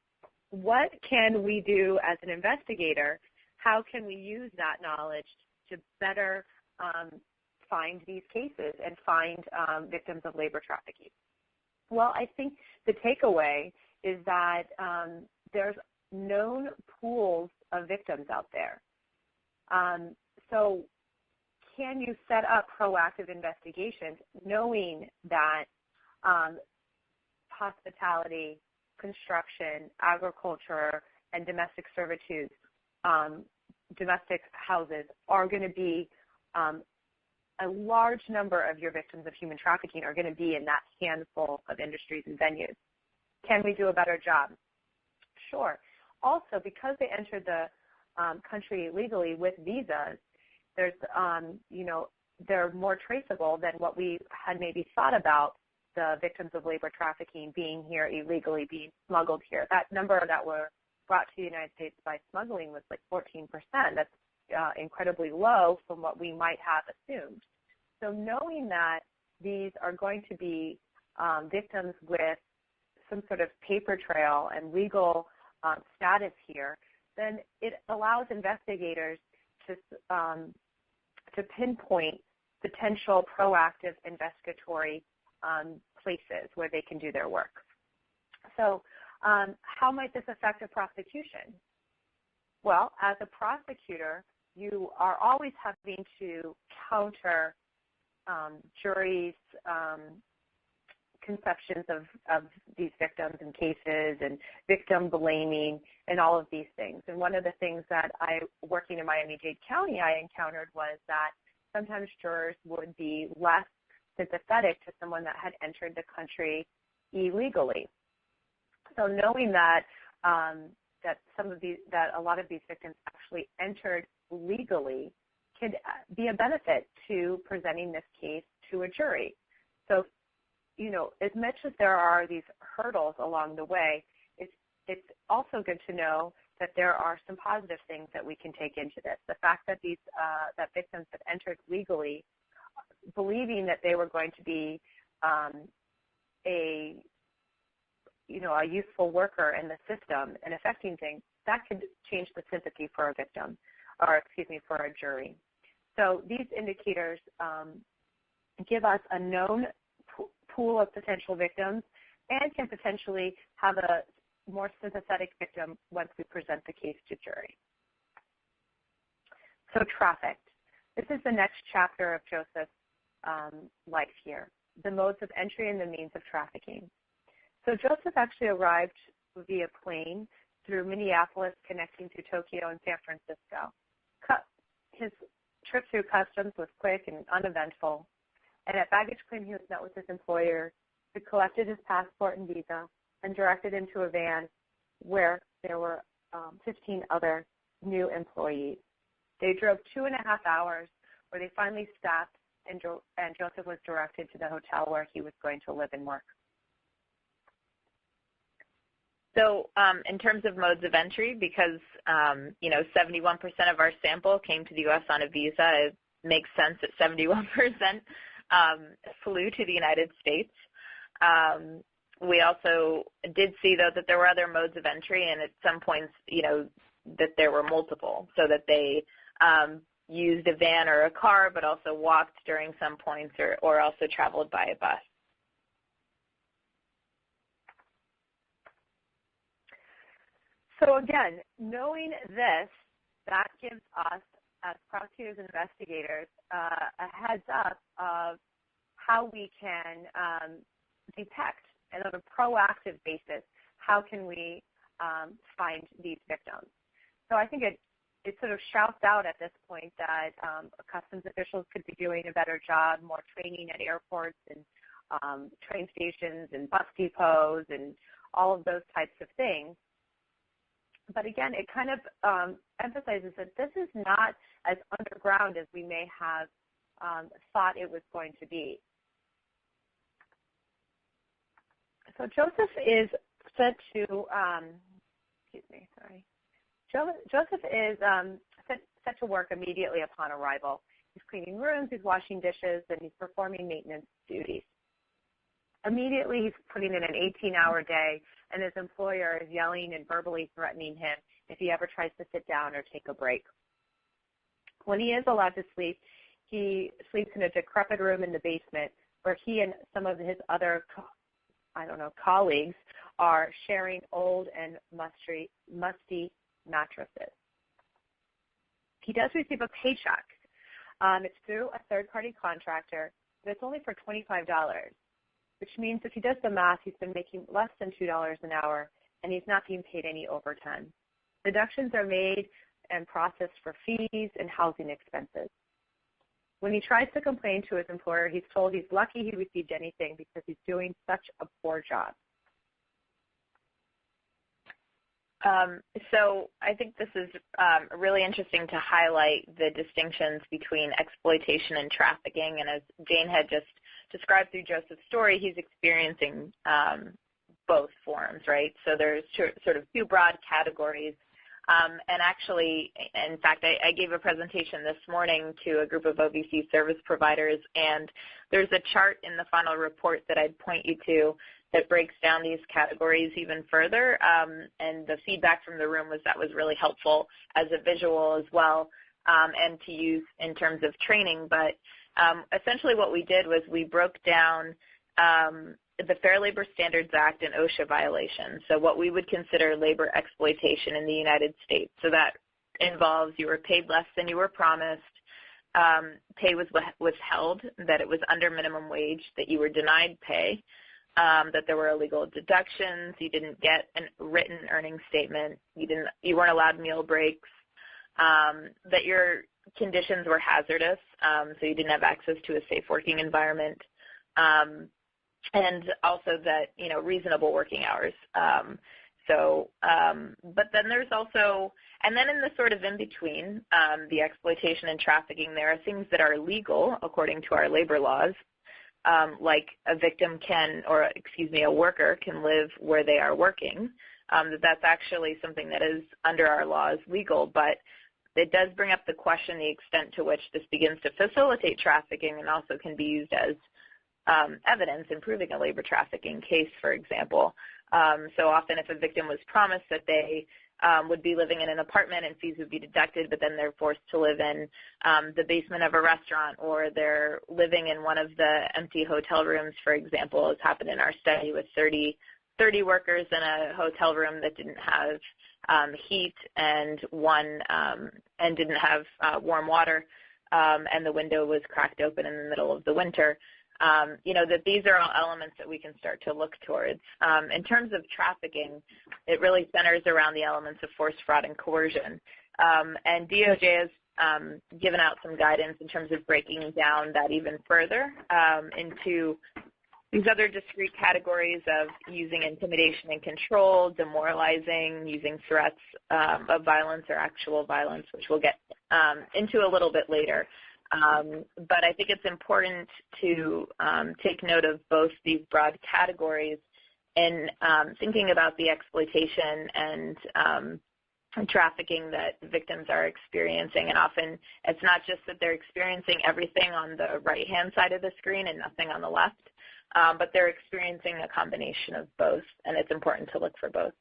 what can we do as an investigator? How can we use that knowledge to better find these cases and find victims of labor trafficking? Well, I think the takeaway is that there's known pools of victims out there. So can you set up proactive investigations knowing that hospitality, construction, agriculture, and domestic servitude, domestic houses are going to be a large number of your victims of human trafficking are going to be in that handful of industries and venues? Can we do a better job? Sure. Also, because they entered the country legally with visas, there's, they're more traceable than what we had maybe thought about the victims of labor trafficking being here illegally, being smuggled here. That number that were brought to the United States by smuggling was like 14%. That's incredibly low from what we might have assumed. So knowing that these are going to be victims with some sort of paper trail and legal status here, then it allows investigators to pinpoint potential proactive investigatory places where they can do their work. So how might this affect a prosecution? Well, as a prosecutor, you are always having to counter juries' misconceptions of these victims and cases and victim blaming and all of these things. And one of the things that working in Miami-Dade County, I encountered was that sometimes jurors would be less sympathetic to someone that had entered the country illegally. So knowing that that a lot of these victims actually entered legally could be a benefit to presenting this case to a jury. So, as much as there are these hurdles along the way, it's also good to know that there are some positive things that we can take into this. The fact that that victims have entered legally, believing that they were going to be a useful worker in the system and affecting things, that could change the sympathy for a victim, for a jury. So these indicators give us a known pool of potential victims and can potentially have a more sympathetic victim once we present the case to jury. So trafficked. This is the next chapter of Joseph's life here, the modes of entry and the means of trafficking. So Joseph actually arrived via plane through Minneapolis, connecting to Tokyo and San Francisco. His trip through customs was quick and uneventful, and at baggage claim he was met with his employer, who collected his passport and visa and directed him to a van where there were 15 other new employees. They drove 2.5 hours, where they finally stopped, and Joseph was directed to the hotel where he was going to live and work. So in terms of modes of entry, because, 71% of our sample came to the U.S. on a visa, it makes sense that 71% flew to the United States. We also did see, though, that there were other modes of entry, and at some points, that there were multiple, so that they used a van or a car, but also walked during some points or also traveled by a bus. So again, knowing this, that gives us, as prosecutors and investigators, a heads up of how we can detect, and on a proactive basis, how can we find these victims. So I think it sort of shouts out at this point that customs officials could be doing a better job, more training at airports and train stations and bus depots and all of those types of things. But again, it kind of emphasizes that this is not as underground as we may have thought it was going to be. So Joseph is said to, Joseph is set to work immediately upon arrival. He's cleaning rooms, he's washing dishes, and he's performing maintenance duties. Immediately, he's putting in an 18-hour day, and his employer is yelling and verbally threatening him if he ever tries to sit down or take a break. When he is allowed to sleep, he sleeps in a decrepit room in the basement where he and some of his other, colleagues are sharing old and musty mattresses. He does receive a paycheck. It's through a third-party contractor, but it's only for $25. Which means if he does the math, he's been making less than $2 an hour, and he's not being paid any overtime. Deductions are made and processed for fees and housing expenses. When he tries to complain to his employer, he's told he's lucky he received anything because he's doing such a poor job. So I think this is really interesting to highlight the distinctions between exploitation and trafficking. And as Jane had just described through Joseph's story, he's experiencing both forms, right? So there's sort of two broad categories. And actually, in fact, I gave a presentation this morning to a group of OVC service providers, and there's a chart in the final report that I'd point you to that breaks down these categories even further, and the feedback from the room was that was really helpful as a visual as well, and to use in terms of training. But essentially what we did was we broke down the Fair Labor Standards Act and OSHA violations, so what we would consider labor exploitation in the United States. So that involves you were paid less than you were promised, pay was withheld, that it was under minimum wage, that you were denied pay, that there were illegal deductions, you didn't get a written earnings statement, you weren't allowed meal breaks, that your conditions were hazardous, so you didn't have access to a safe working environment, and also that, reasonable working hours. But then there's also, and then in the sort of in between, the exploitation and trafficking, there are things that are legal according to our labor laws, like a victim a worker can live where they are working. That's actually something that is under our laws legal, but it does bring up the question the extent to which this begins to facilitate trafficking and also can be used as evidence in proving a labor trafficking case, for example. So often if a victim was promised that they would be living in an apartment and fees would be deducted, but then they're forced to live in the basement of a restaurant, or they're living in one of the empty hotel rooms, for example, as happened in our study with 30 workers in a hotel room that didn't have heat and didn't have warm water, and the window was cracked open in the middle of the winter. That these are all elements that we can start to look towards. In terms of trafficking, it really centers around the elements of force, fraud, and coercion. And DOJ has given out some guidance in terms of breaking down that even further into these other discrete categories of using intimidation and control, demoralizing, using threats of violence or actual violence, which we'll get into a little bit later. But I think it's important to take note of both these broad categories in thinking about the exploitation and trafficking that victims are experiencing. And often it's not just that they're experiencing everything on the right-hand side of the screen and nothing on the left, but they're experiencing a combination of both, and it's important to look for both.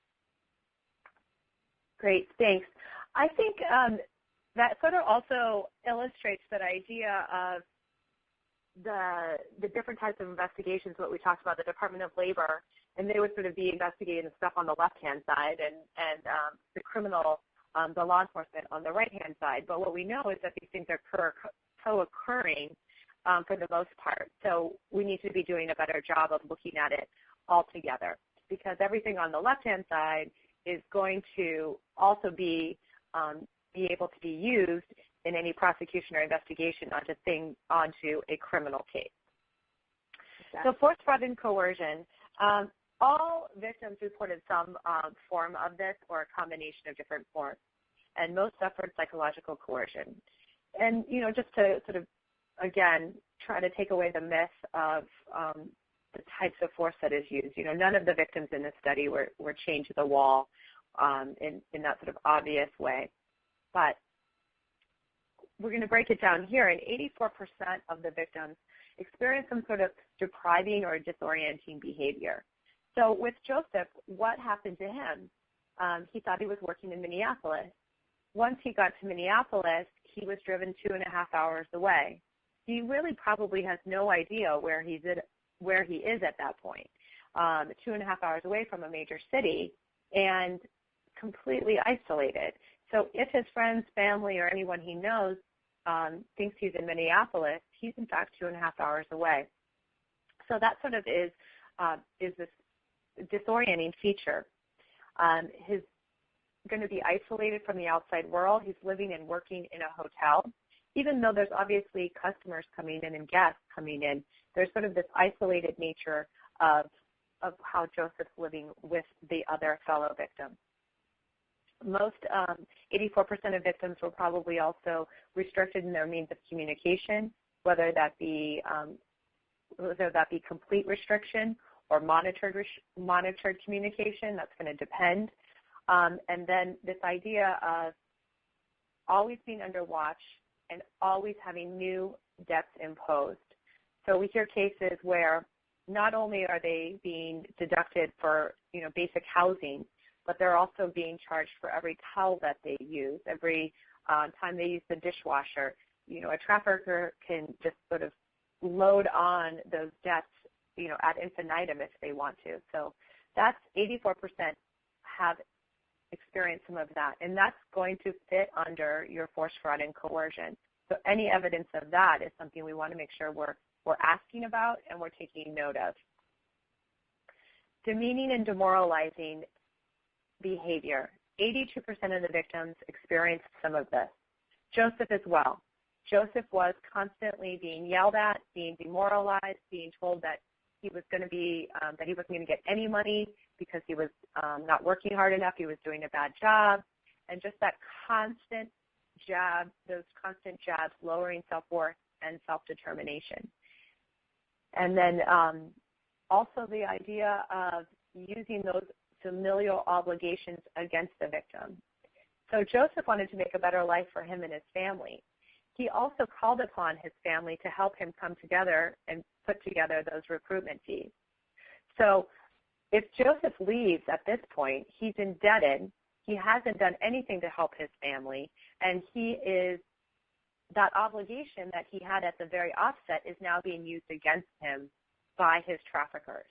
Great, thanks. I think that sort of also illustrates that idea of the different types of investigations, what we talked about, the Department of Labor, and they would sort of be investigating stuff on the left-hand side and the criminal, the law enforcement on the right-hand side. But what we know is that these things are co-occurring for the most part. So we need to be doing a better job of looking at it all together, because everything on the left-hand side is going to also be able to be used in any prosecution or investigation onto a criminal case. Exactly. So force, fraud, and coercion. All victims reported some form of this or a combination of different forms, and most suffered psychological coercion. And, just to sort of, again, try to take away the myth of the types of force that is used. None of the victims in this study were chained to the wall in that sort of obvious way. But we're going to break it down here, and 84% of the victims experienced some sort of depriving or disorienting behavior. So with Joseph, what happened to him? He thought he was working in Minneapolis. Once he got to Minneapolis, he was driven 2.5 hours away. He really probably has no idea where he is at that point, 2.5 hours away from a major city and completely isolated. So if his friends, family, or anyone he knows thinks he's in Minneapolis, he's in fact 2.5 hours away. So that sort of is this disorienting feature. He's going to be isolated from the outside world. He's living and working in a hotel. Even though there's obviously customers coming in and guests coming in, there's sort of this isolated nature of how Joseph's living with the other fellow victims. Most 84% of victims were probably also restricted in their means of communication, whether that be complete restriction or monitored communication. That's going to depend. And then this idea of always being under watch and always having new debts imposed. So we hear cases where not only are they being deducted for basic housing, but they're also being charged for every towel that they use, every time they use the dishwasher. A trafficker can just sort of load on those debts, ad infinitum if they want to. So that's 84% have experienced some of that, and that's going to fit under your force, fraud, and coercion. So any evidence of that is something we want to make sure we're asking about and we're taking note of. demeaning and demoralizing behavior. 82% of the victims experienced some of this. Joseph as well. Joseph was constantly being yelled at, being demoralized, being told that he was going to be, that he wasn't going to get any money because he was not working hard enough, he was doing a bad job, and just that constant jab, those constant jabs, lowering self-worth and self-determination. And then also the idea of using those familial obligations against the victim. So Joseph wanted to make a better life for him and his family. He also called upon his family to help him come together and put together those recruitment fees. So if Joseph leaves at this point, he's indebted. He hasn't done anything to help his family, and that obligation that he had at the very offset is now being used against him by his traffickers.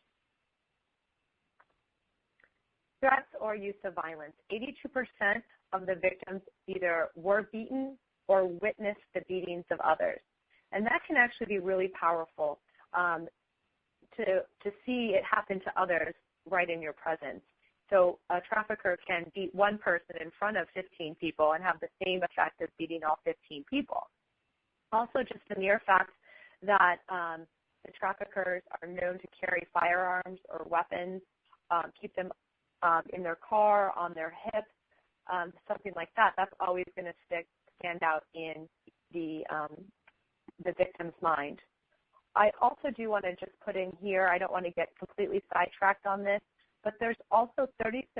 Threats or use of violence. 82% of the victims either were beaten or witnessed the beatings of others. And that can actually be really powerful to see it happen to others right in your presence. So a trafficker can beat one person in front of 15 people and have the same effect as beating all 15 people. Also, just the mere fact that the traffickers are known to carry firearms or weapons, keep them in their car, on their hips, something like that, that's always going to stand out in the victim's mind. I also do want to just put in here, I don't want to get completely sidetracked on this, but there's also 36%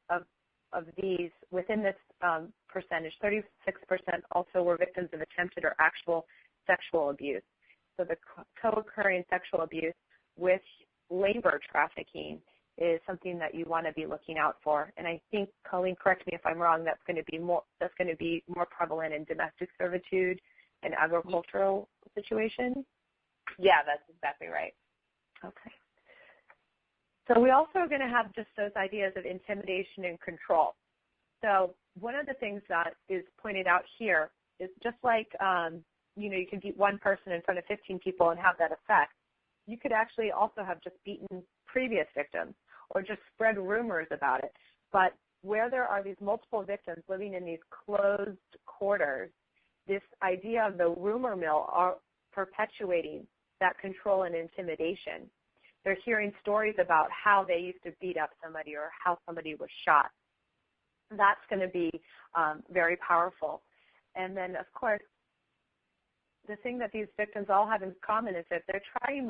of these, within this percentage, 36% also were victims of attempted or actual sexual abuse. So the co-occurring sexual abuse with labor trafficking is something that you want to be looking out for. And I think, Colleen, correct me if I'm wrong, that's going to be more prevalent in domestic servitude and agricultural situations? Yeah, that's exactly right. Okay. So we also are going to have just those ideas of intimidation and control. So one of the things that is pointed out here is just like, you could beat one person in front of 15 people and have that effect. You could actually also have just beaten previous victims or just spread rumors about it. But where there are these multiple victims living in these closed quarters, this idea of the rumor mill are perpetuating that control and intimidation. They're hearing stories about how they used to beat up somebody or how somebody was shot. That's going to be very powerful. And then, of course, the thing that these victims all have in common is that they're trying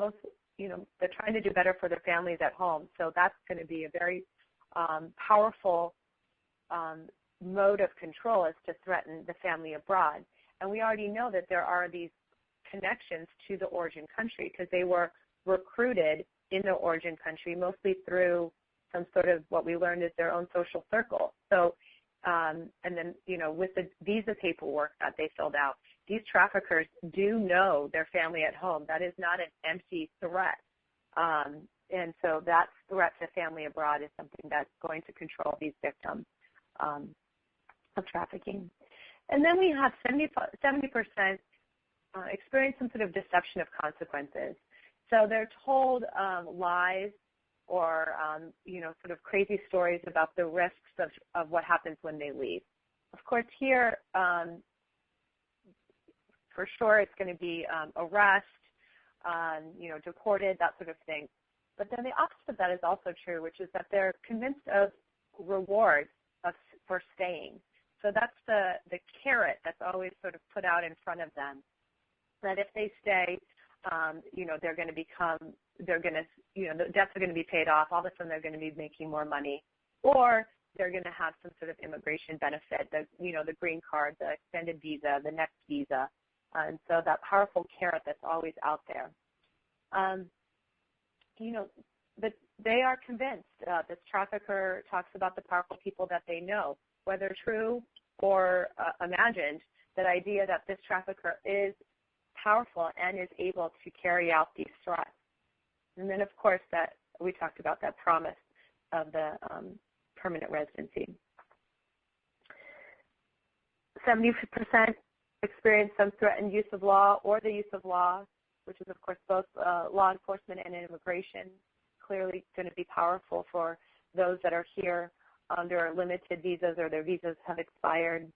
to do better for their families at home. So that's going to be a very powerful mode of control, is to threaten the family abroad. And we already know that there are these connections to the origin country because they were recruited in the origin country mostly through some sort of what we learned is their own social circle. So, and then, with the visa paperwork that they filled out, these traffickers do know their family at home. That is not an empty threat. And so that threat to family abroad is something that's going to control these victims of trafficking. And then we have 70% experience some sort of deception of consequences. So they're told lies or, sort of crazy stories about the risks of what happens when they leave. Of course, here, for sure, it's going to be arrest, deported, that sort of thing. But then the opposite of that is also true, which is that they're convinced of rewards for staying. So that's the carrot that's always sort of put out in front of them, that if they stay, they're going to the debts are going to be paid off. All of a sudden, they're going to be making more money, or they're going to have some sort of immigration benefit, the green card, the extended visa, the next visa. And so that powerful carrot that's always out there. But they are convinced. This trafficker talks about the powerful people that they know, whether true or imagined, that idea that this trafficker is powerful and is able to carry out these threats. And then, of course, that we talked about that promise of the permanent residency. 70% experience some threatened use of law or the use of law, which is, of course, both law enforcement and immigration clearly going to be powerful for those that are here under limited visas or their visas have expired.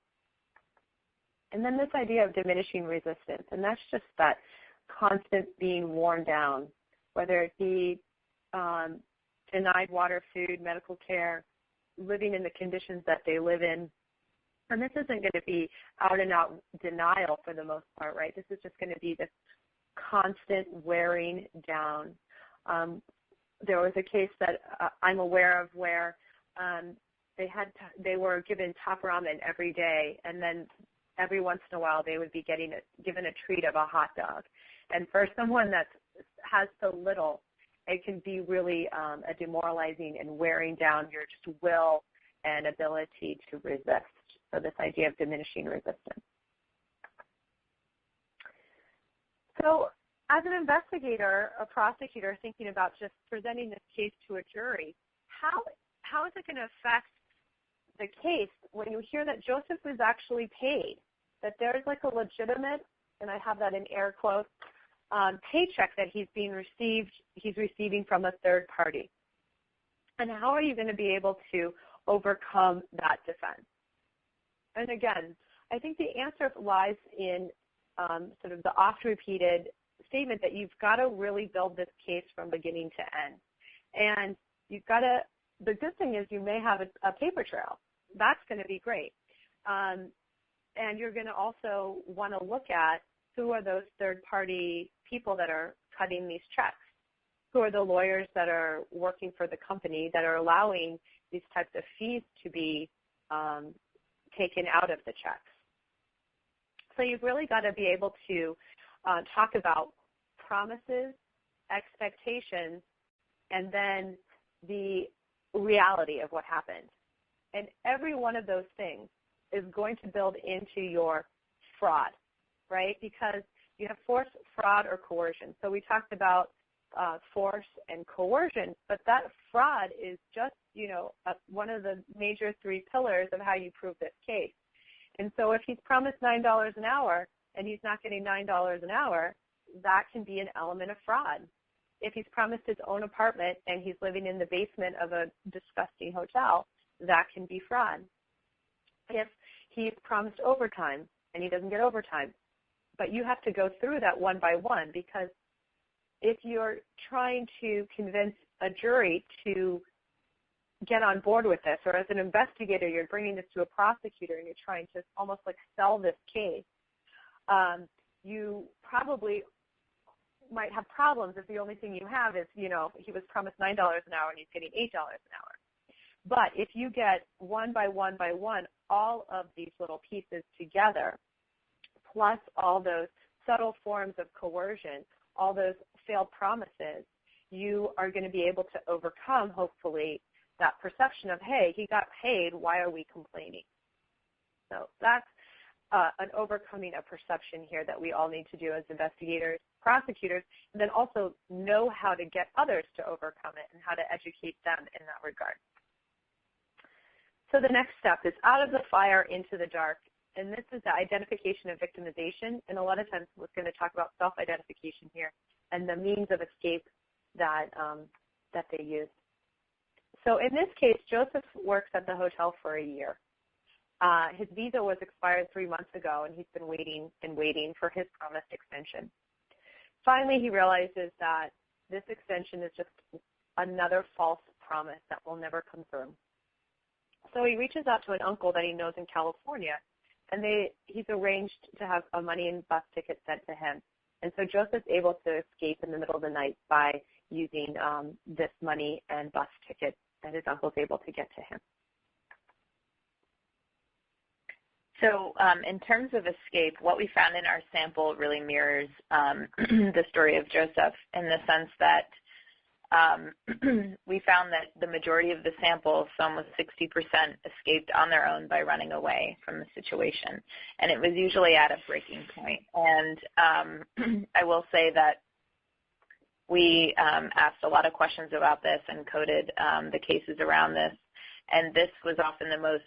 And then this idea of diminishing resistance, and that's just that constant being worn down, whether it be denied water, food, medical care, living in the conditions that they live in. And this isn't going to be out-and-out denial for the most part, right? This is just going to be this constant wearing down. There was a case that I'm aware of where they were given top ramen every day, and then every once in a while they would be given a treat of a hot dog. And for someone that has so little, it can be really a demoralizing and wearing down your just will and ability to resist. So this idea of diminishing resistance. So as an investigator, a prosecutor thinking about just presenting this case to a jury, how is it going to affect the case when you hear that Joseph was actually paid, that there's like a legitimate, and I have that in air quotes, paycheck that he's receiving from a third party? And how are you going to be able to overcome that defense? And again, I think the answer lies in sort of the oft-repeated statement that you've got to really build this case from beginning to end. And you've got to, the good thing is you may have a paper trail. That's going to be great. And you're going to also want to look at who are those third-party people that are cutting these checks? Who are the lawyers that are working for the company that are allowing these types of fees to be taken out of the checks? So you've really got to be able to talk about promises, expectations, and then the reality of what happened. And every one of those things is going to build into your fraud, right? Because you have force, fraud, or coercion. So we talked about force and coercion, but that fraud is just, one of the major three pillars of how you prove this case. And so if he's promised $9 an hour and he's not getting $9 an hour, that can be an element of fraud. If he's promised his own apartment and he's living in the basement of a disgusting hotel, that can be fraud. If he's promised overtime and he doesn't get overtime, but you have to go through that one by one, because if you're trying to convince a jury to get on board with this, or as an investigator, you're bringing this to a prosecutor and you're trying to almost like sell this case, you probably might have problems if the only thing you have is, he was promised $9 an hour and he's getting $8 an hour. But if you get one by one by one all of these little pieces together, plus all those subtle forms of coercion, all those failed promises, you are going to be able to overcome, hopefully, that perception of, hey, he got paid, why are we complaining? So that's an overcoming a perception here that we all need to do as investigators, prosecutors, and then also know how to get others to overcome it and how to educate them in that regard. So the next step is out of the fire into the dark, and this is the identification of victimization, and a lot of times we're going to talk about self-identification here and the means of escape that they use. So in this case, Joseph works at the hotel for a year. His visa was expired 3 months ago, and he's been waiting and waiting for his promised extension. Finally, he realizes that this extension is just another false promise that will never come through. So he reaches out to an uncle that he knows in California, and he's arranged to have a money and bus ticket sent to him. And so Joseph's able to escape in the middle of the night by using this money and bus ticket that his uncle's able to get to him. So in terms of escape, what we found in our sample really mirrors the story of Joseph in the sense that we found that the majority of the sample, so almost 60%, escaped on their own by running away from the situation. And it was usually at a breaking point. And I will say that we asked a lot of questions about this and coded the cases around this. And this was often the most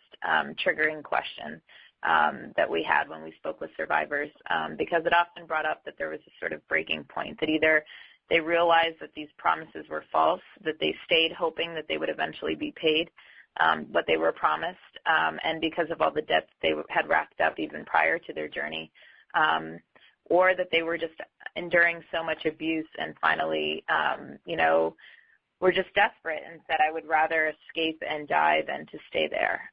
triggering question that we had when we spoke with survivors, because it often brought up that there was a sort of breaking point, that either They realized that these promises were false, that they stayed hoping that they would eventually be paid what they were promised, and because of all the debts they had racked up even prior to their journey, or that they were just enduring so much abuse and finally, were just desperate and said, I would rather escape and die than to stay there.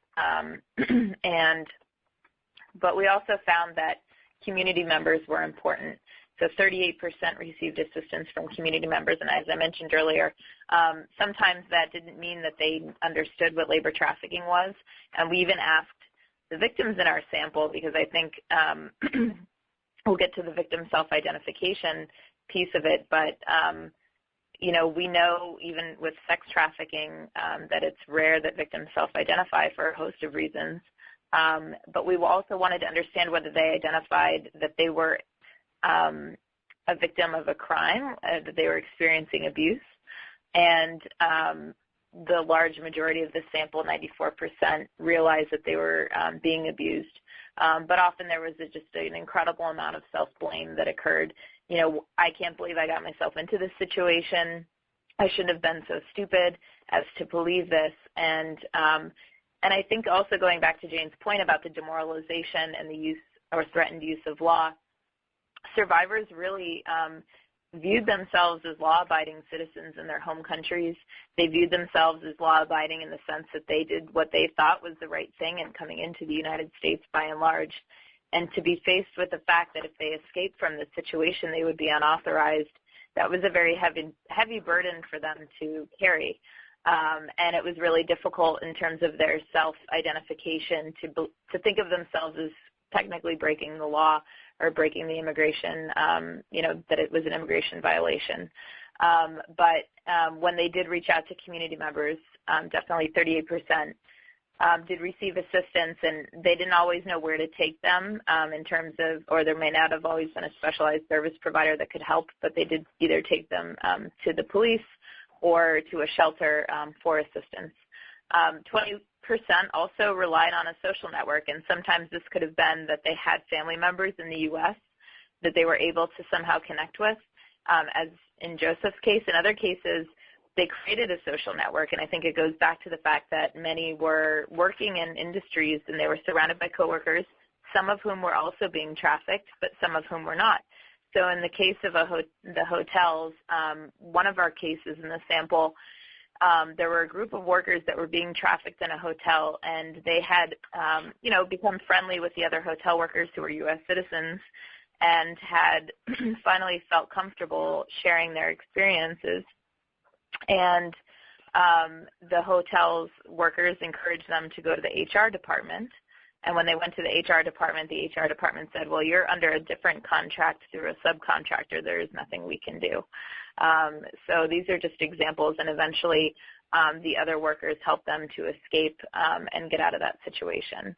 But we also found that community members were important. So 38% received assistance from community members, and as I mentioned earlier, sometimes that didn't mean that they understood what labor trafficking was, and we even asked the victims in our sample, because I think we'll get to the victim self-identification piece of it, but we know even with sex trafficking that it's rare that victims self-identify for a host of reasons, but we also wanted to understand whether they identified that they were a victim of a crime, that they were experiencing abuse, and the large majority of the sample, 94%, realized that they were being abused. But often there was just an incredible amount of self-blame that occurred. I can't believe I got myself into this situation. I shouldn't have been so stupid as to believe this. And I think also going back to Jane's point about the demoralization and the use or threatened use of law, survivors really viewed themselves as law-abiding citizens in their home countries. They viewed themselves as law-abiding in the sense that they did what they thought was the right thing in coming into the United States by and large. And to be faced with the fact that if they escaped from the situation, they would be unauthorized, that was a very heavy burden for them to carry. And it was really difficult in terms of their self-identification to think of themselves as technically breaking the law or breaking the immigration, that it was an immigration violation. But when they did reach out to community members, definitely 38% did receive assistance, and they didn't always know where to take them in terms of, or there may not have always been a specialized service provider that could help, but they did either take them to the police or to a shelter for assistance. 20% also relied on a social network, and sometimes this could have been that they had family members in the U.S. that they were able to somehow connect with, as in Joseph's case. In other cases, they created a social network, and I think it goes back to the fact that many were working in industries and they were surrounded by coworkers, some of whom were also being trafficked, but some of whom were not. So in the case of the hotels, one of our cases in the sample, there were a group of workers that were being trafficked in a hotel, and they had, become friendly with the other hotel workers who were U.S. citizens and had finally felt comfortable sharing their experiences. And the hotel's workers encouraged them to go to the HR department. And when they went to the HR department said, well, you're under a different contract through a subcontractor. There is nothing we can do. So these are just examples, and eventually the other workers helped them to escape and get out of that situation.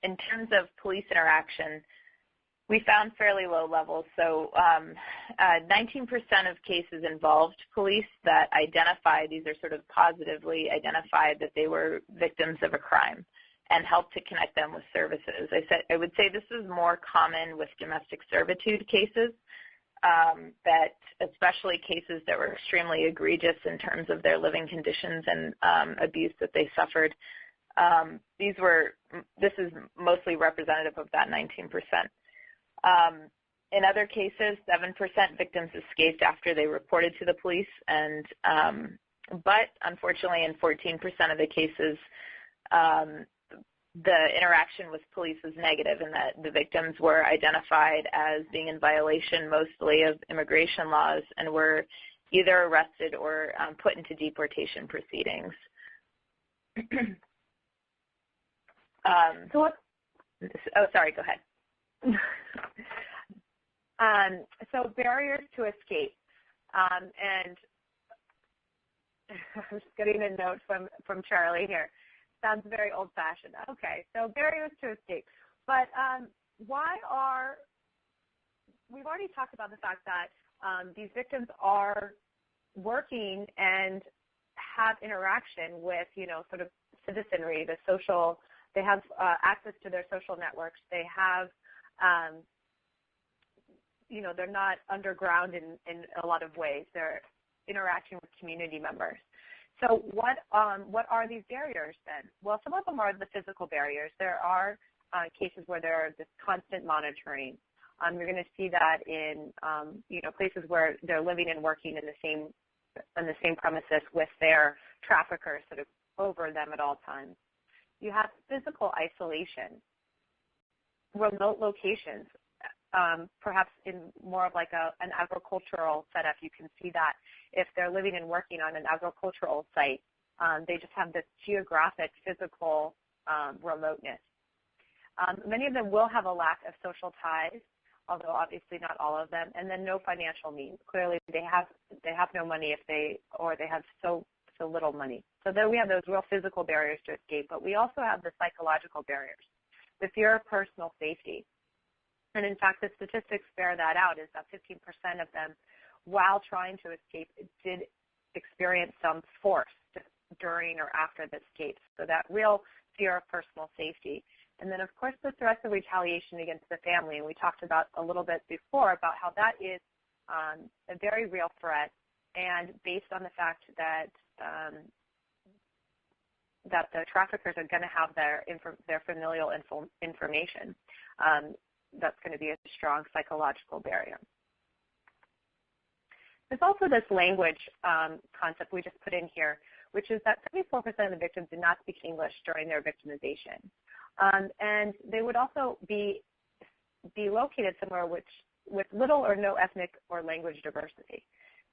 In terms of police interaction, we found fairly low levels. So 19% of cases involved police that identified, these are sort of positively identified that they were victims of a crime and helped to connect them with services. I would say this is more common with domestic servitude cases, that especially cases that were extremely egregious in terms of their living conditions and abuse that they suffered. This is mostly representative of that 19%. In other cases, 7% victims escaped after they reported to the police, and but unfortunately in 14% of the cases, the interaction with police was negative, in that the victims were identified as being in violation mostly of immigration laws and were either arrested or put into deportation proceedings. Sorry, go ahead. So barriers to escape, and I'm just getting a note from Charlie here. Sounds very old-fashioned. Okay, so barriers to escape. But we've already talked about the fact that these victims are working and have interaction with, sort of citizenry, they have access to their social networks. They have they're not underground in a lot of ways. They're interacting with community members. So what are these barriers then? Well, some of them are the physical barriers. There are cases where there are this constant monitoring. You're going to see that in places where they're living and working in the same premises with their traffickers sort of over them at all times. You have physical isolation, remote locations. Perhaps in more of like an agricultural setup, you can see that if they're living and working on an agricultural site, they just have this geographic, physical remoteness. Many of them will have a lack of social ties, although obviously not all of them, and then no financial means. Clearly, they have no money they have so little money. So then we have those real physical barriers to escape, but we also have the psychological barriers, the fear of personal safety. And in fact, the statistics bear that out, is that 15% of them, while trying to escape, did experience some force during or after the escape. So that real fear of personal safety. And then, of course, the threats of retaliation against the family. And we talked about a little bit before about how that is a very real threat, and based on the fact that that the traffickers are going to have their familial information. That's going to be a strong psychological barrier. There's also this language concept we just put in here, which is that 74% of the victims did not speak English during their victimization. And they would also be located somewhere with little or no ethnic or language diversity.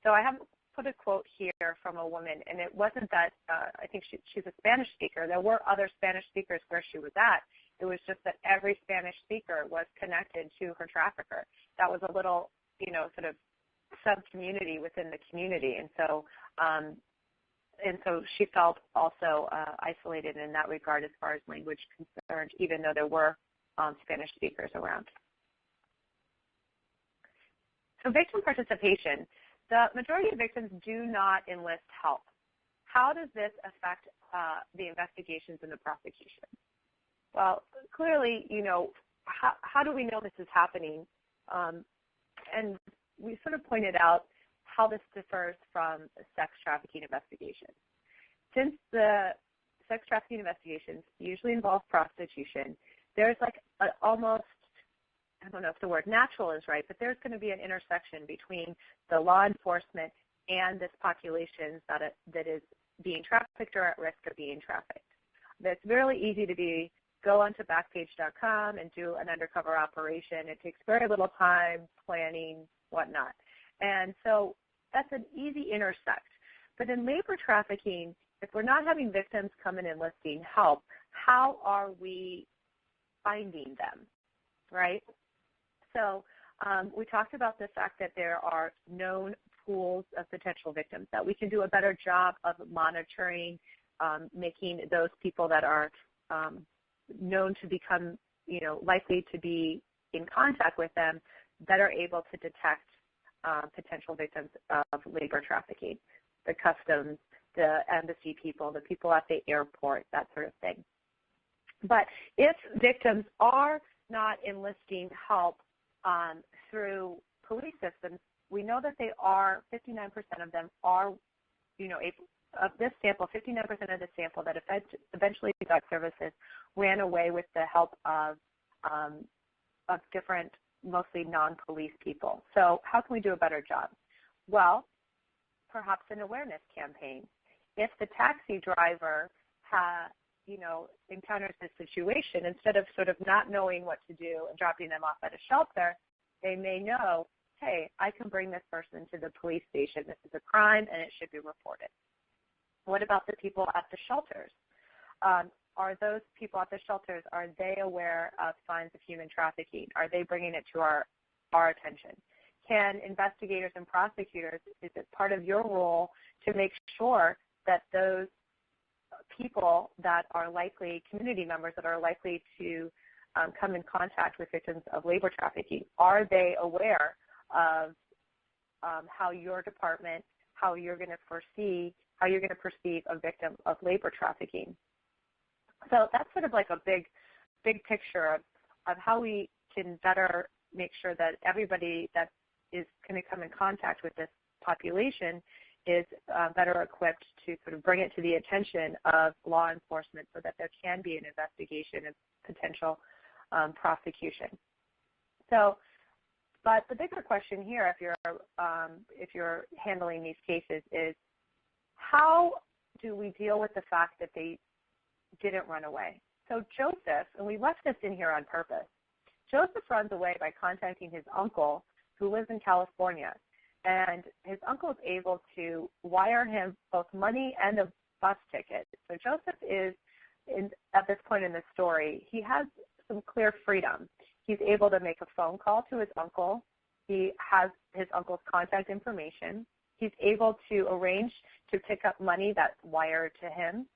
So I have put a quote here from a woman, and it wasn't that I think she's a Spanish speaker. There were other Spanish speakers where she was at. It was just that every Spanish speaker was connected to her trafficker. That was a little, sort of sub-community within the community, and so she felt also isolated in that regard as far as language concerned, even though there were Spanish speakers around. So victim participation. The majority of victims do not enlist help. How does this affect the investigations and the prosecution? Well, clearly, how do we know this is happening? And we sort of pointed out how this differs from sex trafficking investigations. Since the sex trafficking investigations usually involve prostitution, there's like almost, I don't know if the word natural is right, but there's going to be an intersection between the law enforcement and this population that is being trafficked or at risk of being trafficked. It's really easy to go onto Backpage.com and do an undercover operation. It takes very little time, planning, whatnot. And so that's an easy intersect. But in labor trafficking, if we're not having victims come in enlisting help, how are we finding them, right? So we talked about the fact that there are known pools of potential victims, that we can do a better job of monitoring, making those people that are known to become, likely to be in contact with them, better able to detect potential victims of labor trafficking, the customs, the embassy people, the people at the airport, that sort of thing. But if victims are not enlisting help through police systems, we know that 59% of them are, of this sample, 59% of the sample that eventually got services ran away with the help of different, mostly non-police people. So how can we do a better job? Well, perhaps an awareness campaign. If the taxi driver encounters this situation, instead of sort of not knowing what to do and dropping them off at a shelter, they may know, hey, I can bring this person to the police station. This is a crime and it should be reported. What about the people at the shelters? Are those people at the shelters, are they aware of signs of human trafficking? Are they bringing it to our attention? Can investigators and prosecutors, is it part of your role to make sure that those people that are likely, community members that are likely to come in contact with victims of labor trafficking, are they aware of how your department, how you're going to perceive a victim of labor trafficking? So that's sort of like a big picture of how we can better make sure that everybody that is going to come in contact with this population is better equipped to sort of bring it to the attention of law enforcement so that there can be an investigation and potential prosecution. So, but the bigger question here, if you're handling these cases, is how do we deal with the fact that they didn't run away? So Joseph, and we left this in here on purpose, Joseph runs away by contacting his uncle who lives in California, and his uncle is able to wire him both money and a bus ticket. So Joseph is, at this point in the story, he has some clear freedom. He's able to make a phone call to his uncle. He has his uncle's contact information. He's able to arrange to pick up money that's wired to him,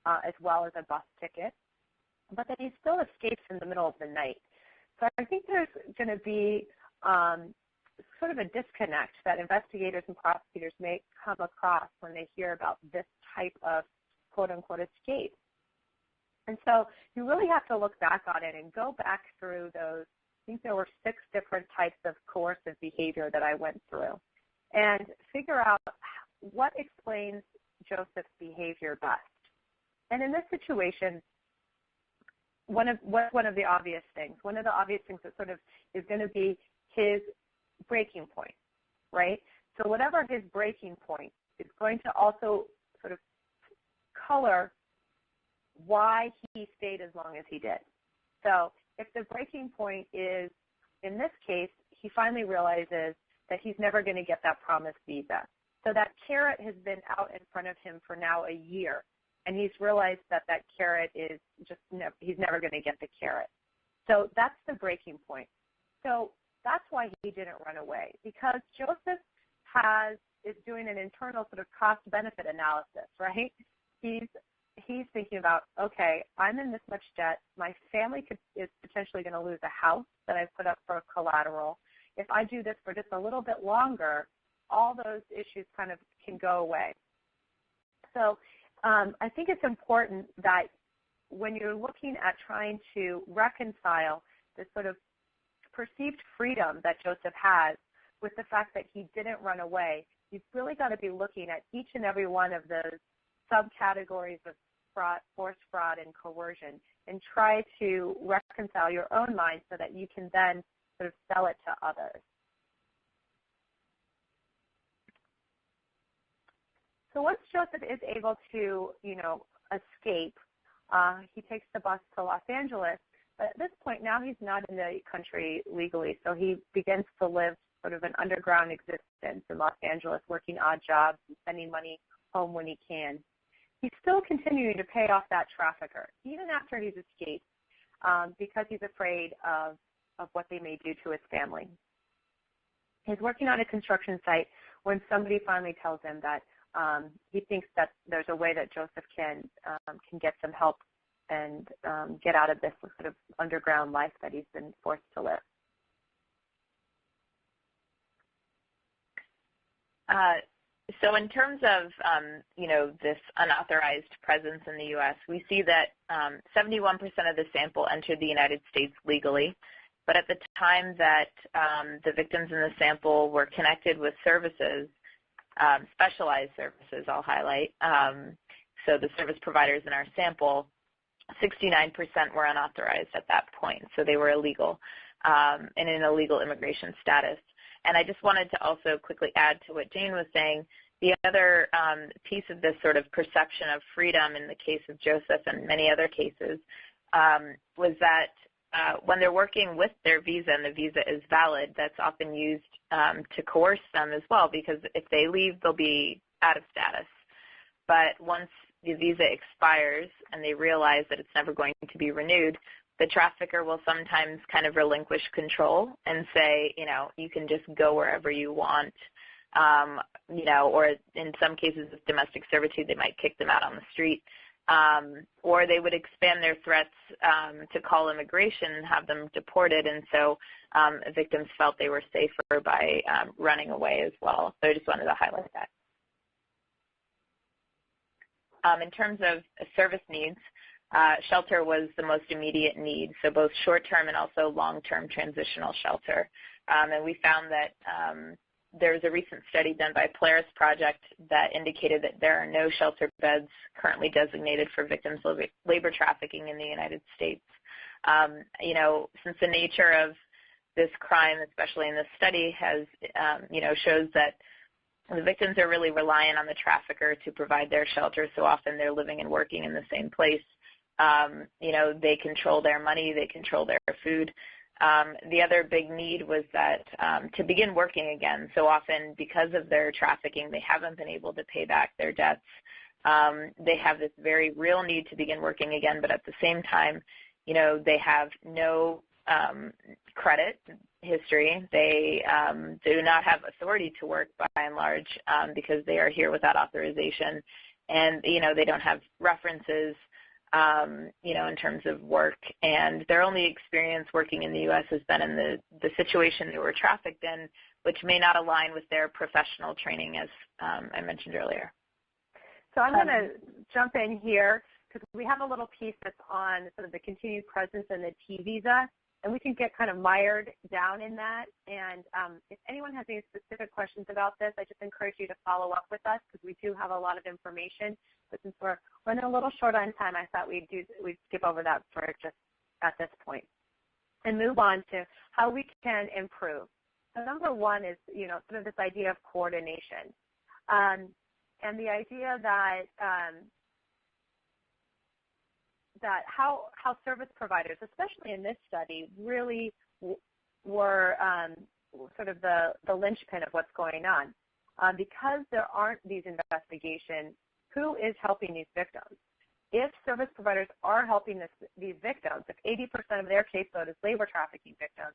as well as a bus ticket. But then he still escapes in the middle of the night. So I think there's going to be sort of a disconnect that investigators and prosecutors may come across when they hear about this type of quote-unquote escape. And so you really have to look back on it and go back through those. I think there were 6 different types of coercive behavior that I went through, and figure out what explains Joseph's behavior best. And in this situation, one of the obvious things that sort of is going to be his breaking point, right? So whatever his breaking point is going to also sort of color why he stayed as long as he did. So if the breaking point is, in this case, he finally realizes that he's never going to get that promised visa. So that carrot has been out in front of him for now a year, and he's realized that that carrot is just, he's never going to get the carrot. So that's the breaking point. So that's why he didn't run away, because Joseph is doing an internal sort of cost-benefit analysis, right? He's thinking about, okay, I'm in this much debt. My family is potentially going to lose a house that I've put up for collateral. If I do this for just a little bit longer, all those issues kind of can go away. So I think it's important that when you're looking at trying to reconcile this sort of perceived freedom that Joseph has with the fact that he didn't run away, you've really got to be looking at each and every one of those subcategories of fraud, forced fraud, and coercion, and try to reconcile your own mind so that you can then sort of sell it to others. So once Joseph is able to, escape, he takes the bus to Los Angeles. But at this point, now he's not in the country legally, so he begins to live sort of an underground existence in Los Angeles, working odd jobs and sending money home when he can. He's still continuing to pay off that trafficker, even after he's escaped, because he's afraid of what they may do to his family. He's working on a construction site when somebody finally tells him that he thinks that there's a way that Joseph can get some help and get out of this sort of underground life that he's been forced to live. So in terms of, this unauthorized presence in the U.S., we see that 71% of the sample entered the United States legally, but at the time that the victims in the sample were connected with services, specialized services, I'll highlight, so the service providers in our sample, 69% were unauthorized at that point, so they were illegal and in illegal immigration status. And I just wanted to also quickly add to what Jane was saying. The other piece of this sort of perception of freedom in the case of Joseph and many other cases was that when they're working with their visa and the visa is valid, that's often used to coerce them as well, because if they leave, they'll be out of status. But once the visa expires and they realize that it's never going to be renewed, the trafficker will sometimes kind of relinquish control and say, you can just go wherever you want, or in some cases of domestic servitude, they might kick them out on the street, or they would expand their threats to call immigration and have them deported, and so victims felt they were safer by running away as well. So I just wanted to highlight that. In terms of service needs, shelter was the most immediate need, so both short-term and also long-term transitional shelter. And we found that there's a recent study done by Polaris Project that indicated that there are no shelter beds currently designated for victims of labor trafficking in the United States. Since the nature of this crime, especially in this study, has, shows that the victims are really reliant on the trafficker to provide their shelter. So often they're living and working in the same place. They control their money, they control their food. The other big need was that to begin working again. So often, because of their trafficking, they haven't been able to pay back their debts. They have this very real need to begin working again, but at the same time, they have no credit history. They do not have authority to work by and large because they are here without authorization, and they don't have references in terms of work, and their only experience working in the U.S. has been in the situation they were trafficked in, which may not align with their professional training, as I mentioned earlier. So I'm going to jump in here because we have a little piece that's on sort of the continued presence in the T visa, and we can get kind of mired down in that. And if anyone has any specific questions about this, I just encourage you to follow up with us because we do have a lot of information. But since we're running a little short on time, I thought we'd skip over that for just at this point and move on to how we can improve. So number one is, sort of this idea of coordination, and the idea that that how service providers, especially in this study, really were sort of the linchpin of what's going on. Because there aren't these investigations, who is helping these victims? If service providers are helping these victims, if 80% of their caseload is labor trafficking victims,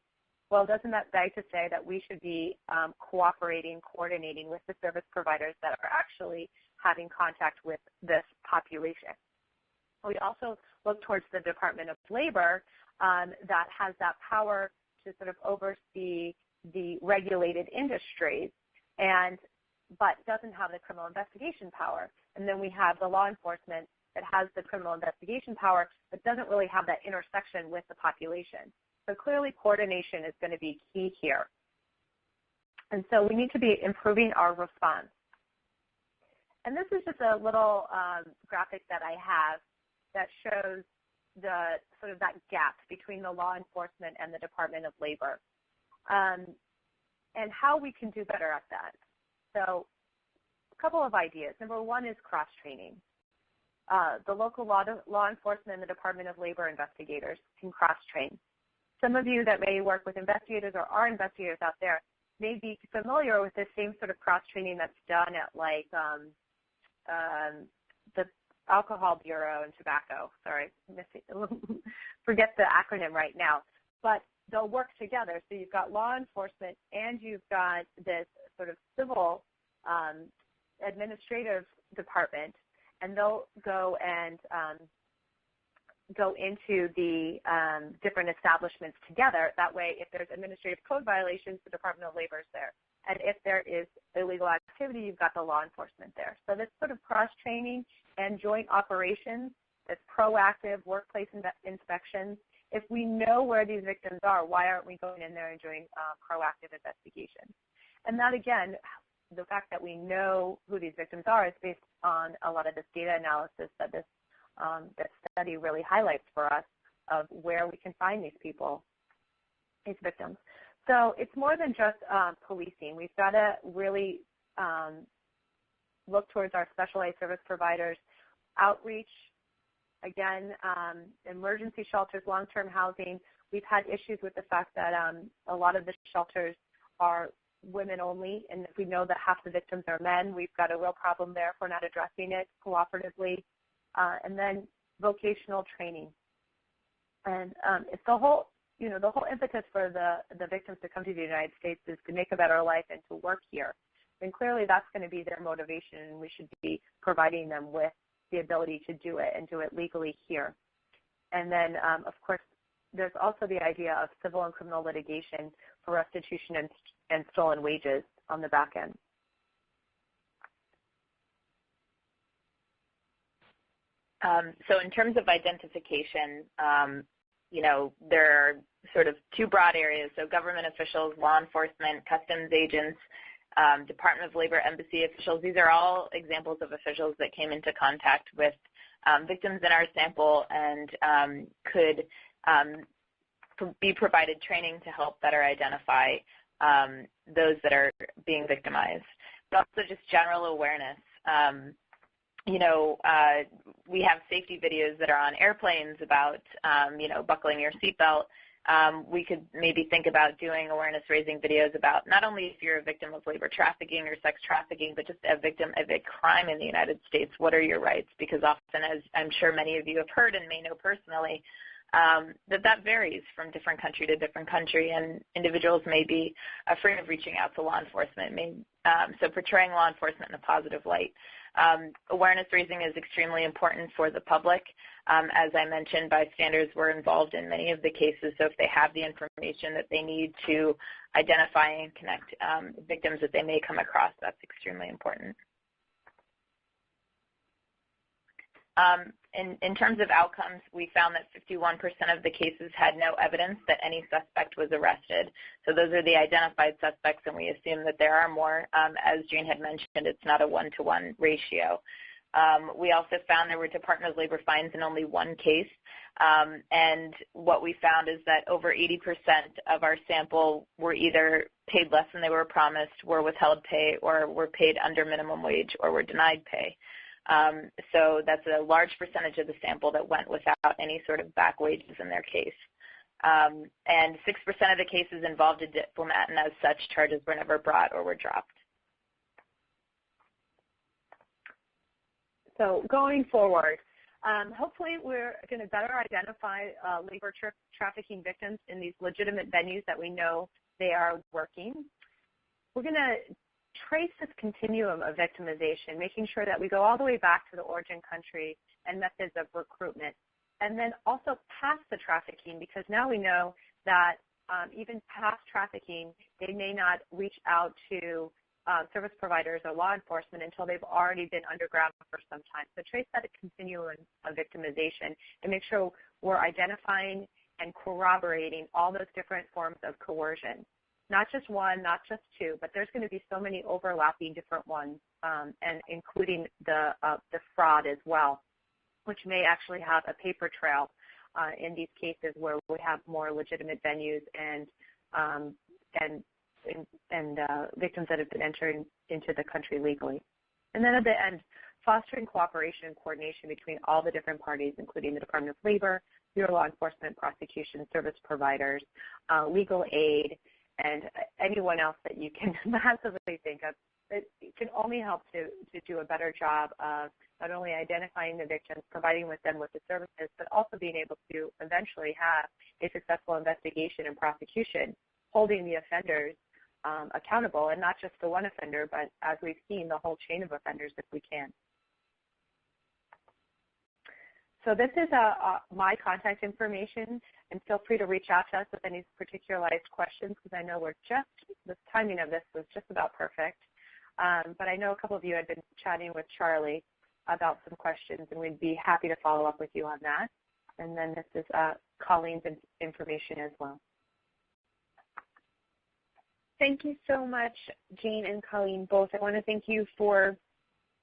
well, doesn't that beg to say that we should be cooperating, coordinating with the service providers that are actually having contact with this population? We also look towards the Department of Labor that has that power to sort of oversee the regulated industries, but doesn't have the criminal investigation power. And then we have the law enforcement that has the criminal investigation power but doesn't really have that intersection with the population. So clearly coordination is going to be key here. And so we need to be improving our response. And this is just a little graphic that I have that shows the sort of that gap between the law enforcement and the Department of Labor, and how we can do better at that. So a couple of ideas. Number one is cross-training. The local law enforcement and the Department of Labor investigators can cross-train. Some of you that may work with investigators or are investigators out there may be familiar with the same sort of cross-training that's done at like the Alcohol Bureau and Tobacco. Sorry, forget the acronym right now. But they'll work together. So you've got law enforcement and you've got this sort of civil administrative department, and they'll go and go into the different establishments together. That way, if there's administrative code violations, the Department of Labor is there. And if there is illegal activity, you've got the law enforcement there. So this sort of cross-training and joint operations, this proactive workplace inspections. If we know where these victims are, why aren't we going in there and doing proactive investigations? And that, again, the fact that we know who these victims are is based on a lot of this data analysis that this study really highlights for us of where we can find these people, these victims. So it's more than just policing. We've got to really look towards our specialized service providers, outreach, again, emergency shelters, long-term housing. We've had issues with the fact that a lot of the shelters are women only, and if we know that half the victims are men, we've got a real problem there if we're not addressing it cooperatively. And then vocational training. And it's the whole impetus for the victims to come to the United States is to make a better life and to work here. And clearly that's going to be their motivation, and we should be providing them with the ability to do it and do it legally here. And then, of course, there's also the idea of civil and criminal litigation for restitution and stolen wages on the back end. So in terms of identification, there are sort of two broad areas. So government officials, law enforcement, customs agents, Department of Labor, embassy officials. These are all examples of officials that came into contact with victims in our sample and could be provided training to help better identify those that are being victimized. But also just general awareness. We have safety videos that are on airplanes about, buckling your seatbelt. We could maybe think about doing awareness-raising videos about not only if you're a victim of labor trafficking or sex trafficking, but just a victim of a crime in the United States. What are your rights? Because often, as I'm sure many of you have heard and may know personally, that varies from different country to different country, and individuals may be afraid of reaching out to law enforcement. So portraying law enforcement in a positive light. Awareness raising is extremely important for the public. As I mentioned, bystanders were involved in many of the cases, so if they have the information that they need to identify and connect victims that they may come across, that's extremely important. In terms of outcomes, we found that 51% of the cases had no evidence that any suspect was arrested. So those are the identified suspects, and we assume that there are more. As Jane had mentioned, it's not a one-to-one ratio. We also found there were Department of Labor fines in only one case, and what we found is that over 80% of our sample were either paid less than they were promised, were withheld pay, or were paid under minimum wage, or were denied pay. So that's a large percentage of the sample that went without any sort of back wages in their case. And 6% of the cases involved a diplomat, and as such, charges were never brought or were dropped. So going forward, hopefully we're going to better identify labor trafficking victims in these legitimate venues that we know they are working. We're going to trace this continuum of victimization, making sure that we go all the way back to the origin country and methods of recruitment, and then also past the trafficking, because now we know that even past trafficking, they may not reach out to service providers or law enforcement until they've already been underground for some time. So trace that continuum of victimization and make sure we're identifying and corroborating all those different forms of coercion. Not just one, not just two, but there's going to be so many overlapping different ones, and including the fraud as well, which may actually have a paper trail in these cases where we have more legitimate venues and victims that have been entering into the country legally. And then at the end, fostering cooperation and coordination between all the different parties, including the Department of Labor, Bureau of Law Enforcement, prosecution, service providers, legal aid, and anyone else that you can massively think of. It can only help to do a better job of not only identifying the victims, providing them with the services, but also being able to eventually have a successful investigation and prosecution, holding the offenders accountable, and not just the one offender, but as we've seen, the whole chain of offenders if we can. So this is my contact information, and feel free to reach out to us with any particularized questions, because I know the timing of this was just about perfect. But I know a couple of you had been chatting with Charlie about some questions, and we'd be happy to follow up with you on that. And then this is Colleen's information as well. Thank you so much, Jane and Colleen, both. I want to thank you for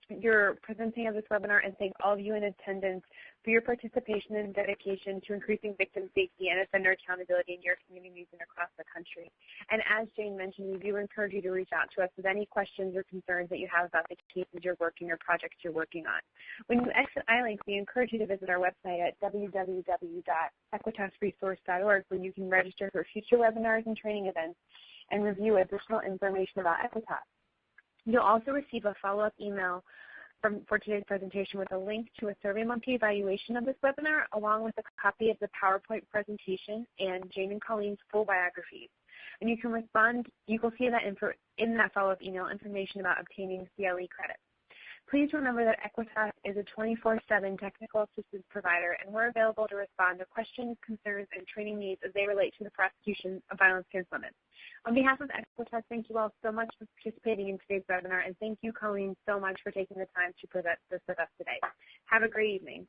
your presenting of this webinar, and thank all of you in attendance for your participation and dedication to increasing victim safety and offender accountability in your communities and across the country. And as Jane mentioned, we do encourage you to reach out to us with any questions or concerns that you have about the cases you're working or projects you're working on. When you exit ILINC, we encourage you to visit our website at www.equitasresource.org, where you can register for future webinars and training events and review additional information about Equitas. You'll also receive a follow-up email for today's presentation with a link to a SurveyMonkey evaluation of this webinar, along with a copy of the PowerPoint presentation and Jane and Colleen's full biographies. And you can respond, you will see that in that follow-up email information about obtaining CLE credits. Please remember that Equitas is a 24/7 technical assistance provider, and we're available to respond to questions, concerns, and training needs as they relate to the prosecution of violence against women. On behalf of Equitas, thank you all so much for participating in today's webinar, and thank you, Colleen, so much for taking the time to present this with us today. Have a great evening.